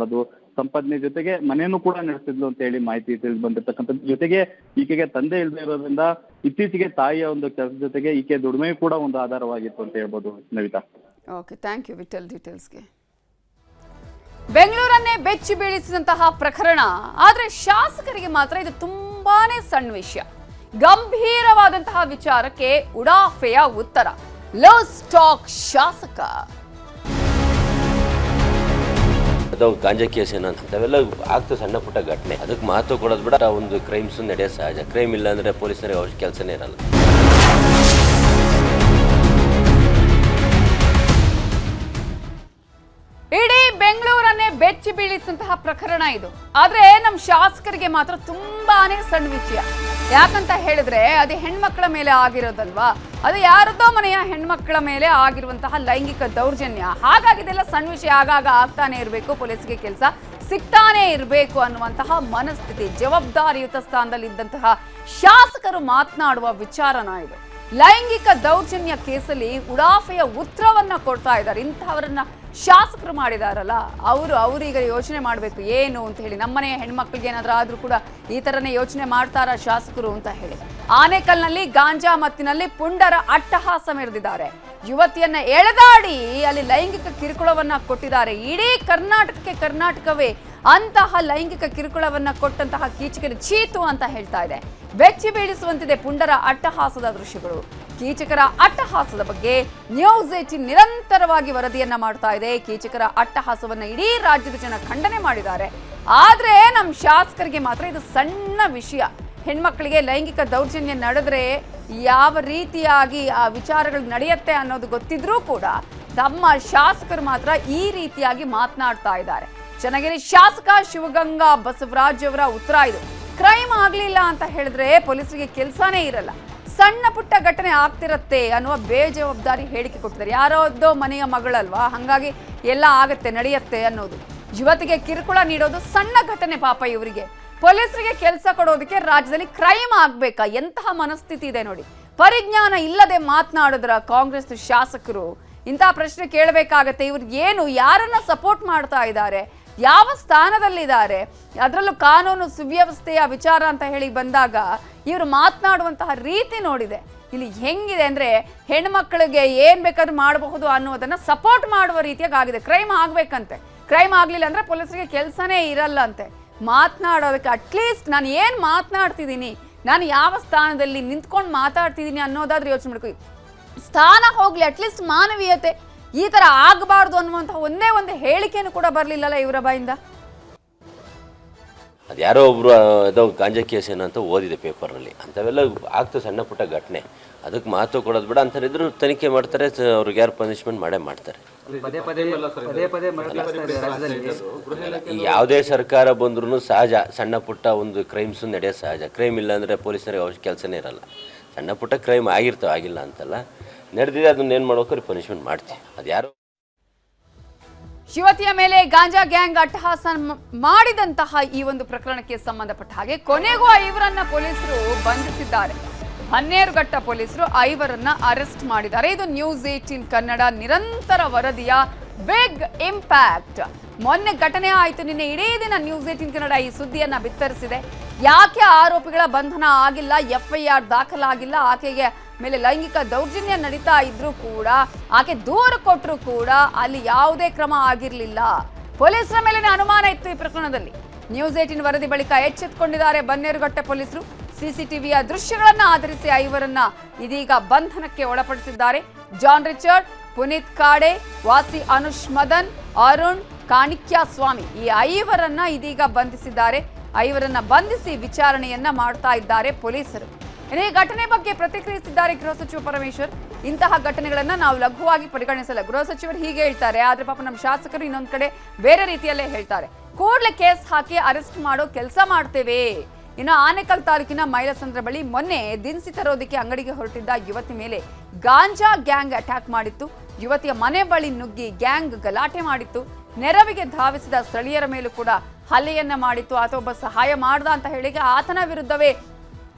ಸಂಪಾದನೆ ಜೊತೆಗೆ ಮನೆಯನ್ನು ಕೂಡ ನಡೆಸಿದ್ಲು ಅಂತ ಹೇಳಿ ಮಾಹಿತಿ ತಿಳಿದು ಬಂದಿರ್ತಕ್ಕಂಥದ್ದು. ಜೊತೆಗೆ ಈಕೆಗೆ ತಂದೆ ಇಲ್ಲದೆ ಇರೋದ್ರಿಂದ ಇತ್ತೀಚೆಗೆ ತಾಯಿಯ ಒಂದು ಕೆಲಸದ ಜೊತೆಗೆ ಈಕೆ ದುಡಿಮೆ ಕೂಡ ಒಂದು ಆಧಾರವಾಗಿತ್ತು ಅಂತ ಹೇಳ್ಬೋದು. Navitha, okay, thank you Vittal ಡೀಟೇಲ್ಸ್ಗೆ. ಬೆಂಗಳೂರನ್ನೇ ಬೆಚ್ಚಿ ಬೀಳಿಸಿದಂತಹ ಪ್ರಕರಣ, ಆದರೆ ಶಾಸಕರಿಗೆ ಮಾತ್ರ ಇದು ತುಂಬಾನೇ ಸಣ್ಣ ವಿಷಯ. ಗಂಭೀರವಾದಂತಹ ವಿಚಾರಕ್ಕೆ ಉಡಾಫೆಯ ಉತ್ತರ. ಲವ್ ಸ್ಟಾಕ್ ಶಾಸಕ. ಅದು ಗಾಂಜಾ ಕೇಸ್ ಏನಂತ ಅವೆಲ್ಲ ಆಗ್ತದೆ, ಸಣ್ಣ ಪುಟ್ಟ ಘಟನೆ. ಅದಕ್ಕೆ ಮಹತ್ವ ಕೊಡೋದು ಬಿಡ, ಒಂದು ಕ್ರೈಮ್ಸ್ ನಡೆಯೋದು ಸಹಜ. ಕ್ರೈಮ್ ಇಲ್ಲ ಅಂದ್ರೆ ಪೊಲೀಸರಿಗೆ ಅವ್ರ ಕೆಲಸನೇ ಇರಲ್ಲ. ಇಡೀ ಬೆಂಗಳೂರನ್ನೇ ಬೆಚ್ಚಿ ಬೀಳಿಸಿದಂತಹ ಪ್ರಕರಣ ಇದು. ಆದ್ರೆ ನಮ್ಮ ಶಾಸಕರಿಗೆ ಮಾತ್ರ ತುಂಬಾನೇ ಸಣ್ಣ ವಿಷಯ. ಯಾಕಂತ ಹೇಳಿದ್ರೆ ಅದು ಹೆಣ್ಮಕ್ಳ ಮೇಲೆ ಆಗಿರೋದಲ್ವಾ, ಅದು ಯಾರದೋ ಮನೆಯ ಹೆಣ್ಮಕ್ಳ ಮೇಲೆ ಆಗಿರುವಂತಹ ಲೈಂಗಿಕ ದೌರ್ಜನ್ಯ. ಹಾಗಾಗಿ ಇದೆಲ್ಲ ಸಣ್ಣ ವಿಷಯ, ಆಗಾಗ ಆಗ್ತಾನೆ ಇರಬೇಕು, ಪೊಲೀಸ್ಗೆ ಕೆಲಸ ಸಿಗ್ತಾನೆ ಇರಬೇಕು ಅನ್ನುವಂತಹ ಮನಸ್ಥಿತಿ. ಜವಾಬ್ದಾರಿಯುತ ಸ್ಥಾನದಲ್ಲಿ ಇದ್ದಂತಹ ಶಾಸಕರು ಮಾತನಾಡುವ ವಿಚಾರನ ಇದು. ಲೈಂಗಿಕ ದೌರ್ಜನ್ಯ ಕೇಸಲ್ಲಿ ಉಡಾಫೆಯ ಉತ್ತರವನ್ನ ಕೊಡ್ತಾ ಇದ್ದಾರೆ. ಇಂಥವರನ್ನ ಶಾಸಕರು ಮಾಡಿದಾರಲ್ಲ, ಅವರೀಗ ಯೋಚನೆ ಮಾಡಬೇಕು ಏನು ಅಂತ ಹೇಳಿ. ನಮ್ಮನೆಯ ಹೆಣ್ಮಕ್ಳಿಗೆ ಏನಾದ್ರೂ ಆದ್ರೂ ಕೂಡ ಈ ತರನೇ ಯೋಚನೆ ಮಾಡ್ತಾರ ಶಾಸಕರು ಅಂತ ಹೇಳಿ. ಆನೇಕಲ್ನಲ್ಲಿ ಗಾಂಜಾ ಮತ್ತಿನಲ್ಲಿ ಪುಂಡರ ಅಟ್ಟಹಾಸ ಮೆರೆದಿದ್ದಾರೆ. ಯುವತಿಯನ್ನ ಎಳೆದಾಡಿ ಅಲ್ಲಿ ಲೈಂಗಿಕ ಕಿರುಕುಳವನ್ನ ಕೊಟ್ಟಿದ್ದಾರೆ. ಇಡೀ ಕರ್ನಾಟಕವೇ ಅಂತಹ ಲೈಂಗಿಕ ಕಿರುಕುಳವನ್ನ ಕೊಟ್ಟಂತಹ ಕೀಚಕರು ಚೀತು ಅಂತ ಹೇಳ್ತಾ ಇದೆ. ಬೆಚ್ಚಿ ಬೀಳಿಸುವಂತಿದೆ ಪುಂಡರ ಅಟ್ಟಹಾಸದ ದೃಶ್ಯಗಳು. ಕೀಚಕರ ಅಟ್ಟಹಾಸದ ಬಗ್ಗೆ ನ್ಯೂಸ್ 18 ನಿರಂತರವಾಗಿ ವರದಿಯನ್ನ ಮಾಡ್ತಾ ಇದೆ. ಕೀಚಕರ ಅಟ್ಟಹಾಸವನ್ನ ಇಡೀ ರಾಜ್ಯದ ಜನ ಖಂಡನೆ ಮಾಡಿದ್ದಾರೆ. ಆದ್ರೆ ನಮ್ಮ ಶಾಸಕರಿಗೆ ಮಾತ್ರ ಇದು ಸಣ್ಣ ವಿಷಯ. ಹೆಣ್ಮಕ್ಳಿಗೆ ಲೈಂಗಿಕ ದೌರ್ಜನ್ಯ ನಡೆದ್ರೆ ಯಾವ ರೀತಿಯಾಗಿ ಆ ವಿಚಾರಗಳು ನಡೆಯುತ್ತೆ ಅನ್ನೋದು ಗೊತ್ತಿದ್ರೂ ಕೂಡ ನಮ್ಮ ಶಾಸಕರು ಮಾತ್ರ ಈ ರೀತಿಯಾಗಿ ಮಾತನಾಡ್ತಾ ಇದ್ದಾರೆ. ಚನ್ನಗಿರಿ ಶಾಸಕ ಶಿವಗಂಗಾ ಬಸವರಾಜ್ ಅವರ ಉತ್ತರ ಇದು. ಕ್ರೈಮ್ ಆಗ್ಲಿಲ್ಲ ಅಂತ ಹೇಳಿದ್ರೆ ಪೊಲೀಸರಿಗೆ ಕೆಲಸನೇ ಇರಲ್ಲ, ಸಣ್ಣ ಪುಟ್ಟ ಘಟನೆ ಆಗ್ತಿರತ್ತೆ ಅನ್ನುವ ಬೇಜವಾಬ್ದಾರಿ ಹೇಳಿಕೆ ಕೊಟ್ಟಿದ್ದಾರೆ. ಯಾರೋದೋ ಮನೆಯ ಮಗಳಲ್ವಾ, ಹಂಗಾಗಿ ಎಲ್ಲ ಆಗತ್ತೆ ನಡೆಯತ್ತೆ ಅನ್ನೋದು. ಯುವತಿಗೆ ಕಿರುಕುಳ ನೀಡೋದು ಸಣ್ಣ ಘಟನೆ ಪಾಪ ಇವರಿಗೆ. ಪೊಲೀಸರಿಗೆ ಕೆಲಸ ಕೊಡೋದಕ್ಕೆ ರಾಜ್ಯದಲ್ಲಿ ಕ್ರೈಮ್ ಆಗ್ಬೇಕಾ? ಎಂತಹ ಮನಸ್ಥಿತಿ ಇದೆ ನೋಡಿ. ಪರಿಜ್ಞಾನ ಇಲ್ಲದೆ ಮಾತನಾಡಿದ್ರ ಕಾಂಗ್ರೆಸ್ ಶಾಸಕರು. ಇಂತಹ ಪ್ರಶ್ನೆ ಕೇಳಬೇಕಾಗತ್ತೆ. ಇವ್ರು ಏನು, ಯಾರನ್ನ ಸಪೋರ್ಟ್ ಮಾಡ್ತಾ ಇದ್ದಾರೆ, ಯಾವ ಸ್ಥಾನದಲ್ಲಿದ್ದಾರೆ, ಅದರಲ್ಲೂ ಕಾನೂನು ಸುವ್ಯವಸ್ಥೆಯ ವಿಚಾರ ಅಂತ ಹೇಳಿ ಬಂದಾಗ ಇವರು ಮಾತನಾಡುವಂತಹ ರೀತಿ ನೋಡಿದೆ. ಇಲ್ಲಿ ಹೆಂಗಿದೆ ಅಂದ್ರೆ ಹೆಣ್ಮಕ್ಳಿಗೆ ಏನ್ ಬೇಕಾದ್ರೂ ಮಾಡಬಹುದು ಅನ್ನೋದನ್ನ ಸಪೋರ್ಟ್ ಮಾಡುವ ರೀತಿಯಾಗಿ ಆಗಿದೆ. ಕ್ರೈಮ್ ಆಗ್ಬೇಕಂತೆ, ಕ್ರೈಮ್ ಆಗ್ಲಿಲ್ಲ ಅಂದ್ರೆ ಪೊಲೀಸರಿಗೆ ಕೆಲಸನೇ ಇರಲ್ಲ ಅಂತೆ. ಮಾತನಾಡೋದಕ್ಕೆ ಅಟ್ಲೀಸ್ಟ್ ನಾನು ಏನ್ ಮಾತನಾಡ್ತಿದ್ದೀನಿ, ನಾನು ಯಾವ ಸ್ಥಾನದಲ್ಲಿ ನಿಂತ್ಕೊಂಡು ಮಾತಾಡ್ತಿದ್ದೀನಿ ಅನ್ನೋದಾದ್ರೂ ಯೋಚನೆ ಮಾಡ್ಕೊ. ಸ್ಥಾನ ಹೋಗ್ಲಿ, ಅಟ್ಲೀಸ್ಟ್ ಮಾನವೀಯತೆ ಈ ತರ ಆಗಬಾರ್ದು ಅನ್ನುವಂತಹ ಒಂದೇ ಒಂದು ಹೇಳಿಕೆಯನ್ನು ಕೂಡ ಬರಲಿಲ್ಲಲ್ಲ ಇವರ ಬಾಯಿಂದ. ಅದು ಯಾರೋ ಒಬ್ರು ಅದು ಗಾಂಜಾ ಕೇಸ್ ಏನಂತ ಓದಿದೆ ಪೇಪರ್ನಲ್ಲಿ. ಅಂಥವೆಲ್ಲ ಆಗ್ತದೆ ಸಣ್ಣ ಪುಟ್ಟ ಘಟನೆ, ಅದಕ್ಕೆ ಮಹತ್ವ ಕೊಡೋದು ಬೇಡ ಅಂತಂದಿದ್ರು ತನಿಖೆ ಮಾಡ್ತಾರೆ, ಅವ್ರಿಗೆ ಯಾರು ಪನಿಷ್ಮೆಂಟ್ ಮಾಡೇ ಮಾಡ್ತಾರೆ. ಯಾವುದೇ ಸರ್ಕಾರ ಬಂದ್ರೂ ಸಹಜ ಸಣ್ಣ ಪುಟ್ಟ ಒಂದು ಕ್ರೈಮ್ಸು ನಡೆಯೋದು ಸಹಜ. ಕ್ರೈಮ್ ಇಲ್ಲ ಅಂದರೆ ಪೊಲೀಸರಿಗೆ ಕೆಲಸನೇ ಇರಲ್ಲ. ಸಣ್ಣ ಪುಟ್ಟ ಕ್ರೈಮ್ ಆಗಿರ್ತವೆ, ಆಗಿಲ್ಲ ಅಂತಲ್ಲ, ನಡೆದಿದೆ, ಅದನ್ನ ಏನು ಮಾಡ್ಬೇಕಾದ್ರೆ ಪನಿಷ್ಮೆಂಟ್ ಮಾಡ್ತೀವಿ. ಅದು ಯಾರು ಯುವತಿಯ ಮೇಲೆ ಗಾಂಜಾ ಗ್ಯಾಂಗ್ ಅಟ್ಟಹಾಸ ಮಾಡಿದಂತಹ ಈ ಒಂದು ಪ್ರಕರಣಕ್ಕೆ ಸಂಬಂಧಪಟ್ಟ ಹಾಗೆ ಕೊನೆಗೂ ಐವರನ್ನ ಪೊಲೀಸರು ಬಂಧಿಸಿದ್ದಾರೆ. ಬನ್ನೇರುಘಟ್ಟ ಪೊಲೀಸರು ಐವರನ್ನ ಅರೆಸ್ಟ್ ಮಾಡಿದ್ದಾರೆ. ಇದು ನ್ಯೂಸ್ 18 ಕನ್ನಡ ನಿರಂತರ ವರದಿಯ ಬಿಗ್ ಇಂಪ್ಯಾಕ್ಟ್. ಮೊನ್ನೆ ಘಟನೆ ಆಯಿತು, ನಿನ್ನೆ ಇಡೀ ದಿನ ನ್ಯೂಸ್ 18 ಕನ್ನಡ ಈ ಸುದ್ದಿಯನ್ನ ಬಿತ್ತರಿಸಿದೆ. ಯಾಕೆ ಆರೋಪಿಗಳ ಬಂಧನ ಆಗಿಲ್ಲ, FIR ದಾಖಲಾಗಿಲ್ಲ, ಆಕೆಗೆ ಮೇಲೆ ಲೈಂಗಿಕ ದೌರ್ಜನ್ಯ ನಡೀತಾ ಇದ್ರೂ ಕೂಡ, ಆಕೆ ದೂರು ಕೊಟ್ಟರು ಕೂಡ ಅಲ್ಲಿ ಯಾವುದೇ ಕ್ರಮ ಆಗಿರಲಿಲ್ಲ. ಪೊಲೀಸರ ಮೇಲೆ ಅನುಮಾನ ಇತ್ತು ಈ ಪ್ರಕರಣದಲ್ಲಿ. ನ್ಯೂಸ್ 18 ವರದಿ ಬಳಿಕ ಎಚ್ಚೆತ್ತುಕೊಂಡಿದ್ದಾರೆ ಬನ್ನೇರುಘಟ್ಟ ಪೊಲೀಸರು. CCTVಯ ದೃಶ್ಯಗಳನ್ನ ಆಧರಿಸಿ ಐವರನ್ನ ಇದೀಗ ಬಂಧನಕ್ಕೆ ಒಳಪಡಿಸಿದ್ದಾರೆ. ಜಾನ್ ರಿಚರ್ಡ್, ಪುನೀತ್ ಕಾಡೆ, ವಾಸಿ ಅನುಷ್ ಮದನ್, ಅರುಣ್ ಕಾಣಿಕ್ಯ ಸ್ವಾಮಿ, ಈ ಐವರನ್ನ ಇದೀಗ ಬಂಧಿಸಿದ್ದಾರೆ. ಐವರನ್ನ ಬಂಧಿಸಿ ವಿಚಾರಣೆಯನ್ನ ಮಾಡ್ತಾ ಇದ್ದಾರೆ ಪೊಲೀಸರು. ಈ ಘಟನೆ ಬಗ್ಗೆ ಪ್ರತಿಕ್ರಿಯಿಸಿದ್ದಾರೆ ಗೃಹ ಸಚಿವ ಪರಮೇಶ್ವರ್. ಇಂತಹ ಘಟನೆಗಳನ್ನ ನಾವು ಲಘುವಾಗಿ ಪರಿಗಣಿಸಲ್ಲ. ಗೃಹ ಸಚಿವರು ಹೀಗೆ ಹೇಳ್ತಾರೆ, ಆದ್ರೆ ಪಾಪ ನಮ್ಮ ಶಾಸಕರು ಇನ್ನೊಂದ್ ಕಡೆ ಬೇರೆ ರೀತಿಯಲ್ಲೇ ಹೇಳ್ತಾರೆ. ಕೂಡಲೇ ಕೇಸ್ ಹಾಕಿ ಅರೆಸ್ಟ್ ಮಾಡೋ ಕೆಲಸ ಮಾಡ್ತೇವೆ. ಇನ್ನು ಆನೇಕಲ್ ತಾಲೂಕಿನ ಮೈಲಸಂದ್ರ ಬಳಿ ಮೊನ್ನೆ ದಿನಸಿ ತರೋದಕ್ಕೆ ಅಂಗಡಿಗೆ ಹೊರಟಿದ್ದ ಯುವತಿ ಮೇಲೆ ಗಾಂಜಾ ಗ್ಯಾಂಗ್ ಅಟ್ಯಾಕ್ ಮಾಡಿತ್ತು. ಯುವತಿಯ ಮನೆ ಬಳಿ ನುಗ್ಗಿ ಗ್ಯಾಂಗ್ ಗಲಾಟೆ ಮಾಡಿತ್ತು. ನೆರವಿಗೆ ಧಾವಿಸಿದ ಸ್ಥಳೀಯರ ಮೇಲೂ ಕೂಡ ಹಲ್ಲೆಯನ್ನ ಮಾಡಿತ್ತು. ಆತ ಒಬ್ಬ ಸಹಾಯ ಮಾಡ್ದ ಅಂತ ಹೇಳಿ ಆತನ ವಿರುದ್ಧವೇ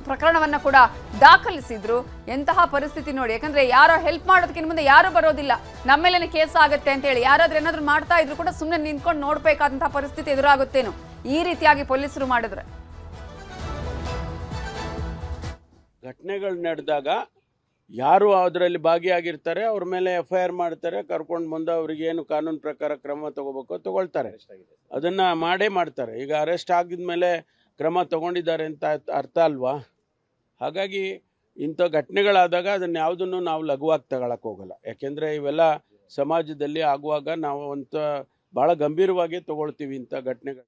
ಪ್ರಕರಣವನ್ನ ಕೂಡ ದಾಖಲಿಸಿದ್ರು. ಎಂತಹ ಪರಿಸ್ಥಿತಿ ನೋಡಿ. ಯಾಕಂದ್ರೆ ಯಾರೋ ಹೆಲ್ಪ್ ಮಾಡೋದಕ್ಕಿಂತ ಮುಂದೆ ಯಾರು ಬರೋದಿಲ್ಲ, ನಮ್ಮೇಲೇನೆ ಕೇಸ್ ಆಗುತ್ತೆ ಅಂತ ಹೇಳಿ ಯಾರಾದ್ರೂ ಏನಾದ್ರೂ ಮಾಡ್ತಾ ಇದ್ರು ಕೂಡ ಸುಮ್ಮನೆ ನಿಂತ್ಕೊಂಡು ನೋಡ್ಬೇಕಾದಂತಹ ಪರಿಸ್ಥಿತಿ ಎದುರಾಗುತ್ತೇನೋ ಈ ರೀತಿಯಾಗಿ ಪೊಲೀಸರು ಮಾಡಿದ್ರೆ. ಘಟನೆಗಳು ನಡೆದಾಗ ಯಾರು ಅದರಲ್ಲಿ ಭಾಗಿಯಾಗಿರ್ತಾರೆ ಅವ್ರ ಮೇಲೆ FIR ಮಾಡ್ತಾರೆ, ಕರ್ಕೊಂಡು ಬಂದು ಅವ್ರಿಗೆ ಏನು ಕಾನೂನು ಪ್ರಕಾರ ಕ್ರಮ ತಗೋಬೇಕು ತಗೊಳ್ತಾರೆ. ಅದನ್ನ ಮಾಡೇ ಮಾಡ್ತಾರೆ. ಈಗ ಅರೆಸ್ಟ್ ಆಗಿದ್ಮೇಲೆ ಕ್ರಮ ತಗೊಂಡಿದ್ದಾರೆ ಅಂತ ಅರ್ಥ ಅಲ್ವಾ? ಹಾಗಾಗಿ ಇಂಥ ಘಟನೆಗಳಾದಾಗ ಅದನ್ನ ಯಾವುದನ್ನು ನಾವು ಲಘುವಾಗಿ ತಗೊಳಕ್ ಹೋಗಲ್ಲ. ಯಾಕೆಂದ್ರೆ ಇವೆಲ್ಲ ಸಮಾಜದಲ್ಲಿ ಆಗುವಾಗ ನಾವು ಅಂತ ಬಹಳ ಗಂಭೀರವಾಗಿ ತಗೊಳ್ತೀವಿ ಇಂಥ ಘಟನೆಗಳು.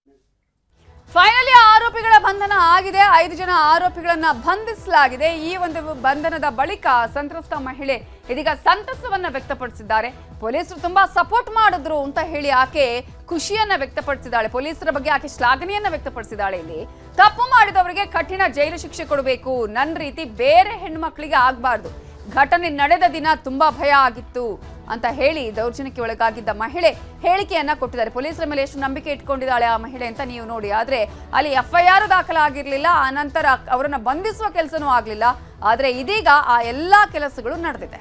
ಫೈನಲಿ ಆರೋಪಿಗಳ ಬಂಧನ ಆಗಿದೆ. 5 ಜನ ಆರೋಪಿಗಳನ್ನ ಬಂಧಿಸಲಾಗಿದೆ. ಈ ಒಂದು ಬಂಧನದ ಬಳಿಕ ಸಂತ್ರಸ್ತ ಮಹಿಳೆ ಇದೀಗ ಸಂತಸವನ್ನ ವ್ಯಕ್ತಪಡಿಸಿದ್ದಾರೆ. ಪೊಲೀಸರು ತುಂಬಾ ಸಪೋರ್ಟ್ ಮಾಡಿದ್ರು ಅಂತ ಹೇಳಿ ಆಕೆ ಖುಷಿಯನ್ನ ವ್ಯಕ್ತಪಡಿಸಿದ್ದಾಳೆ. ಪೊಲೀಸರ ಬಗ್ಗೆ ಆಕೆ ಶ್ಲಾಘನೆಯನ್ನ ವ್ಯಕ್ತಪಡಿಸಿದ್ದಾಳೆ. ಇಲ್ಲಿ ತಪ್ಪು ಮಾಡಿದವರಿಗೆ ಕಠಿಣ ಜೈಲು ಶಿಕ್ಷೆ ಕೊಡಬೇಕು, ನನ್ನ ರೀತಿ ಬೇರೆ ಹೆಣ್ಮಕ್ಳಿಗೆ ಆಗ್ಬಾರ್ದು. ಘಟನೆ ನಡೆದ ದಿನ ತುಂಬಾ ಭಯ ಆಗಿತ್ತು ಅಂತ ಹೇಳಿ ದೌರ್ಜನ್ಯಕ್ಕೆ ಒಳಗಾಗಿದ್ದ ಮಹಿಳೆ ಹೇಳಿಕೆಯನ್ನ ಕೊಟ್ಟಿದ್ದಾರೆ. ಪೊಲೀಸರ ಮೇಲೆ ಎಷ್ಟು ನಂಬಿಕೆ ಇಟ್ಕೊಂಡಿದ್ದಾಳೆ ಆ ಮಹಿಳೆ ಅಂತ ನೀವು ನೋಡಿ. ಆದ್ರೆ ಅಲ್ಲಿ FIR ದಾಖಲಾಗಿರ್ಲಿಲ್ಲ, ಆ ನಂತರ ಅವರನ್ನ ಬಂಧಿಸುವ ಕೆಲಸನೂ ಆಗ್ಲಿಲ್ಲ. ಆದ್ರೆ ಇದೀಗ ಆ ಎಲ್ಲಾ ಕೆಲಸಗಳು ನಡೆದಿದೆ.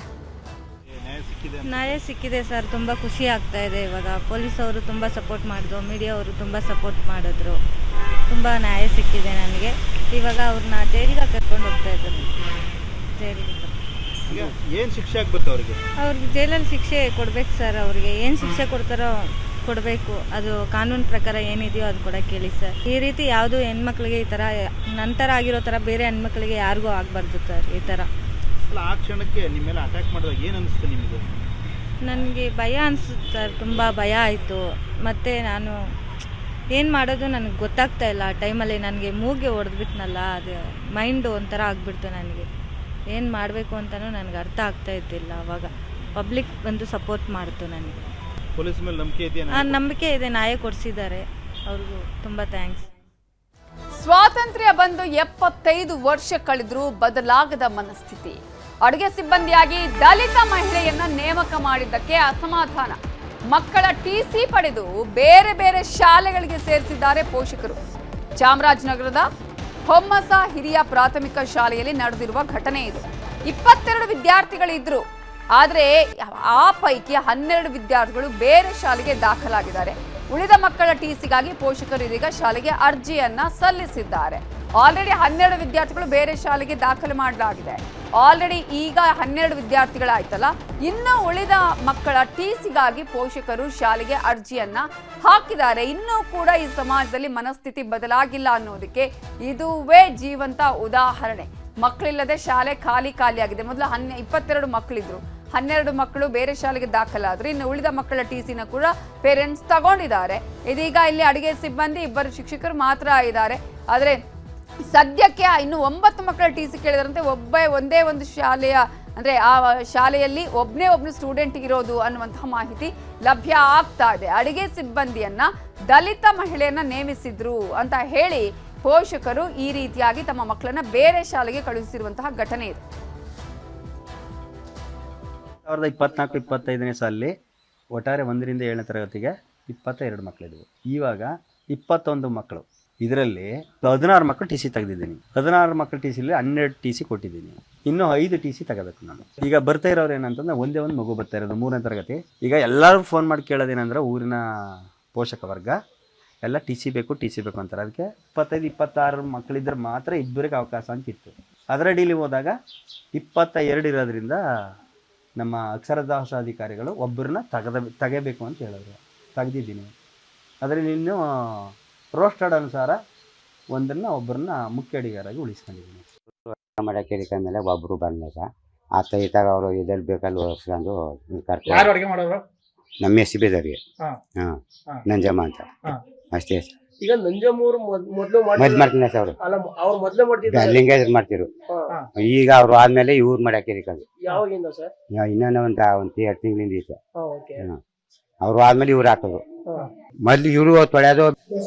ನ್ಯಾಯ ಸಿಕ್ಕಿದೆ ಸರ್, ತುಂಬ ಖುಷಿ ಆಗ್ತಾ ಇದೆ. ಇವಾಗ ಪೊಲೀಸ್ ಅವರು ತುಂಬ ಸಪೋರ್ಟ್ ಮಾಡಿದ್ರು, ಮೀಡಿಯಾ ಅವರು ತುಂಬ ಸಪೋರ್ಟ್ ಮಾಡಿದ್ರು. ತುಂಬ ನ್ಯಾಯ ಸಿಕ್ಕಿದೆ ನನಗೆ. ಇವಾಗ ಅವ್ರನ್ನ ಜೈಲಿಗೆ ಕರ್ಕೊಂಡು ಹೋಗ್ತಾ ಇದ್ದಾರೆ. ಜೈಲಿಗೆ ಏನು ಶಿಕ್ಷೆ ಆಗ್ಬೇಕು ಅವ್ರಿಗೆ? ಅವ್ರಿಗೆ ಜೈಲಲ್ಲಿ ಶಿಕ್ಷೆ ಕೊಡ್ಬೇಕು ಸರ್. ಅವ್ರಿಗೆ ಏನು ಶಿಕ್ಷೆ ಕೊಡ್ತಾರೋ ಕೊಡಬೇಕು. ಅದು ಕಾನೂನು ಪ್ರಕಾರ ಏನಿದೆಯೋ ಅದು ಕೊಡೋಕೆ ಹೇಳಿ ಸರ್. ಈ ರೀತಿ ಯಾವುದು ಹೆಣ್ಮಕ್ಳಿಗೆ ಈ ಥರ ನಂತರ ಆಗಿರೋ ಥರ ಬೇರೆ ಹೆಣ್ಮಕ್ಳಿಗೆ ಯಾರಿಗೂ ಆಗಬಾರ್ದು ಸರ್. ಈ ಥರ ಅಲ್ಲ, ಆ ಕ್ಷಣಕ್ಕೆ ನಿಮ್ಮ ಮೇಲೆ ಅಟ್ಯಾಕ್ ಮಾಡಿದಾಗ ಏನು ಅನಿಸ್ತು ನಿಮಗೆ? ನನಗೆ ಭಯ ಅನಿಸುತ್ತೆ ಸರ್, ತುಂಬ ಭಯ ಆಯಿತು. ಮತ್ತು ನಾನು ಏನು ಮಾಡೋದು ನನಗೆ ಗೊತ್ತಾಗ್ತಾ ಇಲ್ಲ. ಆ ಟೈಮಲ್ಲಿ ನನಗೆ ಮೂಗೆ ಹೊಡೆದ್ಬಿಟ್ನಲ್ಲ, ಅದು ಮೈಂಡು ಒಂಥರ ಆಗಿಬಿಡ್ತು. ನನಗೆ ಏನು ಮಾಡಬೇಕು ಅಂತಲೂ ನನಗೆ ಅರ್ಥ ಆಗ್ತಾ ಇದ್ದಿಲ್ಲ. ಆವಾಗ ಪಬ್ಲಿಕ್ ಬಂದು ಸಪೋರ್ಟ್ ಮಾಡ್ತು ನನಗೆ. ಪೊಲೀಸ್ ಮೇಲೆ ನಂಬಿಕೆ ಇದೆಯಾ? ನಂಬಿಕೆ ಇದೆ, ನ್ಯಾಯ ಕೊಡಿಸಿದ್ದಾರೆ. ಅವ್ರಿಗೂ ತುಂಬ ಥ್ಯಾಂಕ್ಸ್. ಸ್ವಾತಂತ್ರ್ಯ ಬಂದು 75 ವರ್ಷ ಕಳೆದ್ರೂ ಬದಲಾಗದ ಮನಸ್ಥಿತಿ. ಅಡುಗೆ ಸಿಬ್ಬಂದಿಯಾಗಿ ದಲಿತ ಮಹಿಳೆಯನ್ನ ನೇಮಕ ಮಾಡಿದ್ದಕ್ಕೆ ಅಸಮಾಧಾನ. ಮಕ್ಕಳ ಟಿಸಿ ಪಡೆದು ಬೇರೆ ಬೇರೆ ಶಾಲೆಗಳಿಗೆ ಸೇರಿಸಿದ್ದಾರೆ ಪೋಷಕರು. ಚಾಮರಾಜನಗರದ ಹೊಮ್ಮಸ ಹಿರಿಯ ಪ್ರಾಥಮಿಕ ಶಾಲೆಯಲ್ಲಿ ನಡೆದಿರುವ ಘಟನೆ ಇದು. 22 ವಿದ್ಯಾರ್ಥಿಗಳಿದ್ರು, ಆದರೆ ಆ ಪೈಕಿ 12 ವಿದ್ಯಾರ್ಥಿಗಳು ಬೇರೆ ಶಾಲೆಗೆ ದಾಖಲಾಗಿದ್ದಾರೆ. ಉಳಿದ ಮಕ್ಕಳ ಟಿಸಿಗಾಗಿ ಪೋಷಕರು ಇದೀಗ ಶಾಲೆಗೆ ಅರ್ಜಿಯನ್ನ ಸಲ್ಲಿಸಿದ್ದಾರೆ. ಆಲ್ರೆಡಿ 12 ವಿದ್ಯಾರ್ಥಿಗಳು ಬೇರೆ ಶಾಲೆಗೆ ದಾಖಲು ಮಾಡಲಾಗಿದೆ. ಆಲ್ರೆಡಿ ಈಗ 12 ವಿದ್ಯಾರ್ಥಿಗಳಾಯ್ತಲ್ಲ, ಇನ್ನು ಉಳಿದ ಮಕ್ಕಳ ಟಿಸಿಗಾಗಿ ಪೋಷಕರು ಶಾಲೆಗೆ ಅರ್ಜಿಯನ್ನ ಹಾಕಿದ್ದಾರೆ. ಇನ್ನೂ ಕೂಡ ಈ ಸಮಾಜದಲ್ಲಿ ಮನಸ್ಥಿತಿ ಬದಲಾಗಿಲ್ಲ ಅನ್ನೋದಕ್ಕೆ ಇದುವೇ ಜೀವಂತ ಉದಾಹರಣೆ. ಮಕ್ಕಳಿಲ್ಲದೆ ಶಾಲೆ ಖಾಲಿಯಾಗಿದೆ. ಮೊದಲು 22 ಮಕ್ಕಳಿದ್ರು, 12 ಮಕ್ಕಳು ಬೇರೆ ಶಾಲೆಗೆ ದಾಖಲಾದ್ರು. ಇನ್ನು ಉಳಿದ ಮಕ್ಕಳ ಟಿಸಿನ ಕೂಡ ಪೇರೆಂಟ್ಸ್ ತಗೊಂಡಿದ್ದಾರೆ. ಇದೀಗ ಇಲ್ಲಿ ಅಡುಗೆ ಸಿಬ್ಬಂದಿ 2 ಶಿಕ್ಷಕರು ಮಾತ್ರ ಇದ್ದಾರೆ. ಆದರೆ ಸದ್ಯಕ್ಕೆ ಇನ್ನು 9 ಮಕ್ಕಳ ಟಿಸಿ ಕೇಳಿದಾರಂತೆ. ಒಂದೇ ಒಂದು ಶಾಲೆಯ ಅಂದರೆ ಆ ಶಾಲೆಯಲ್ಲಿ ಒಬ್ಬನೇ ಸ್ಟೂಡೆಂಟ್ ಇರೋದು ಅನ್ನುವಂತಹ ಮಾಹಿತಿ ಲಭ್ಯ ಆಗ್ತಾ ಇದೆ. ಅಡುಗೆ ಸಿಬ್ಬಂದಿಯನ್ನ ದಲಿತ ಮಹಿಳೆಯನ್ನ ನೇಮಿಸಿದ್ರು ಅಂತ ಹೇಳಿ ಪೋಷಕರು ಈ ರೀತಿಯಾಗಿ ತಮ್ಮ ಮಕ್ಕಳನ್ನ ಬೇರೆ ಶಾಲೆಗೆ ಕಳುಹಿಸಿರುವಂತಹ ಘಟನೆ ಇದೆ. 2024-25ನೇ ಸಾಲಲ್ಲಿ ಒಟ್ಟಾರೆ 1ರಿಂದ 7ನೇ ತರಗತಿಗೆ 22 ಮಕ್ಕಳಿದ್ವು. ಇವಾಗ 21 ಮಕ್ಕಳು. ಇದರಲ್ಲಿ 16 ಮಕ್ಕಳು ಟಿ ಸಿ ತೆಗೆದಿದ್ದೀನಿ. 16 ಮಕ್ಕಳು ಟಿ ಸಿಲಿ 12 ಟಿ ಸಿ ಕೊಟ್ಟಿದ್ದೀನಿ. ಇನ್ನೂ 5 ಟಿ ಸಿ ತಗೋಬೇಕು ನಾನು. ಈಗ ಬರ್ತಾ ಇರೋರು ಏನಂತಂದ್ರೆ ಒಂದೇ ಒಂದು ಮಗು ಬರ್ತಾ ಇರೋದು 3ನೇ ತರಗತಿ. ಈಗ ಎಲ್ಲರೂ ಫೋನ್ ಮಾಡಿ ಕೇಳೋದೇನೆಂದ್ರೆ ಊರಿನ ಪೋಷಕ ವರ್ಗ ಎಲ್ಲ ಟಿ ಸಿ ಬೇಕು ಅಂತಾರೆ. ಅದಕ್ಕೆ 25-26 ಮಕ್ಕಳಿದ್ರೆ ಮಾತ್ರ ಇಬ್ಬರಿಗೆ ಅವಕಾಶ ಅಂತಿತ್ತು. ಅದರ ಡೀಲಿ ಹೋದಾಗ 22 ಇರೋದ್ರಿಂದ ನಮ್ಮ ಅಕ್ಷರದಾಸಾಧಿಕಾರಿಗಳು ಒಬ್ಬರನ್ನ ತೆಗೆಬೇಕು ಅಂತ ಹೇಳಿದ್ರು. ತೆಗೆದಿದ್ದೀನಿ. ಅದರಲ್ಲಿ ಇನ್ನೂ ರೋಸ್ಟೆಡ್ ಅನುಸಾರ ಒಬ್ಬರನ್ನ ಮುಖ್ಯ ಅಡಿಗಾರಾಗಿ ಉಳಿಸ್ಕೊಂಡಿದ್ದೀನಿ. ಮಾಡೋಕೆ ಮೇಲೆ ಒಬ್ಬರು ಬಂದಾಗ ಆತ ಇತ್ತಾಗ ಅವರು ಇದರಲ್ಲಿ ಬೇಕಲ್ಲಿ ಓಡಿಸ್ಕೊಂಡು ಯಾರು ಅಡುಗೆ ಮಾಡೋರು? ನಮ್ಮ ಎಸ್ ಸಿ ಬೇದವ್ರಿಗೆ. ನಂಜಮ್ಮ ಅಂತ ಅಷ್ಟೇ. ಈಗ ನಂಜಮ್ಮವ್ರು ಮೊದಲು ಮಾಡ್ತೀನಿ ಸರ್. ಅವ್ರು ಮೊದಲೇ ಮಾಡ್ತಿದ್ರು, ಲಿಂಗೇಜ್ ಮಾಡ್ತಿರು. ಈಗ ಅವ್ರು ಆದ್ಮೇಲೆ ಇವ್ರು ಮಾಡಕ್ಕೆ ಯಾವಾಗಿಂದ ಸರ್? ಇನ್ನೊಂದು ಒಂದು 2 ತಿಂಗಳಿಂದ ಇತ್ತು. ಅವ್ರು ಆದ್ಮೇಲೆ ಇವ್ರು ಹಾಕೋದು. ಮೊದ್ಲು ಇವರು ತೊಳೆಯೋದು.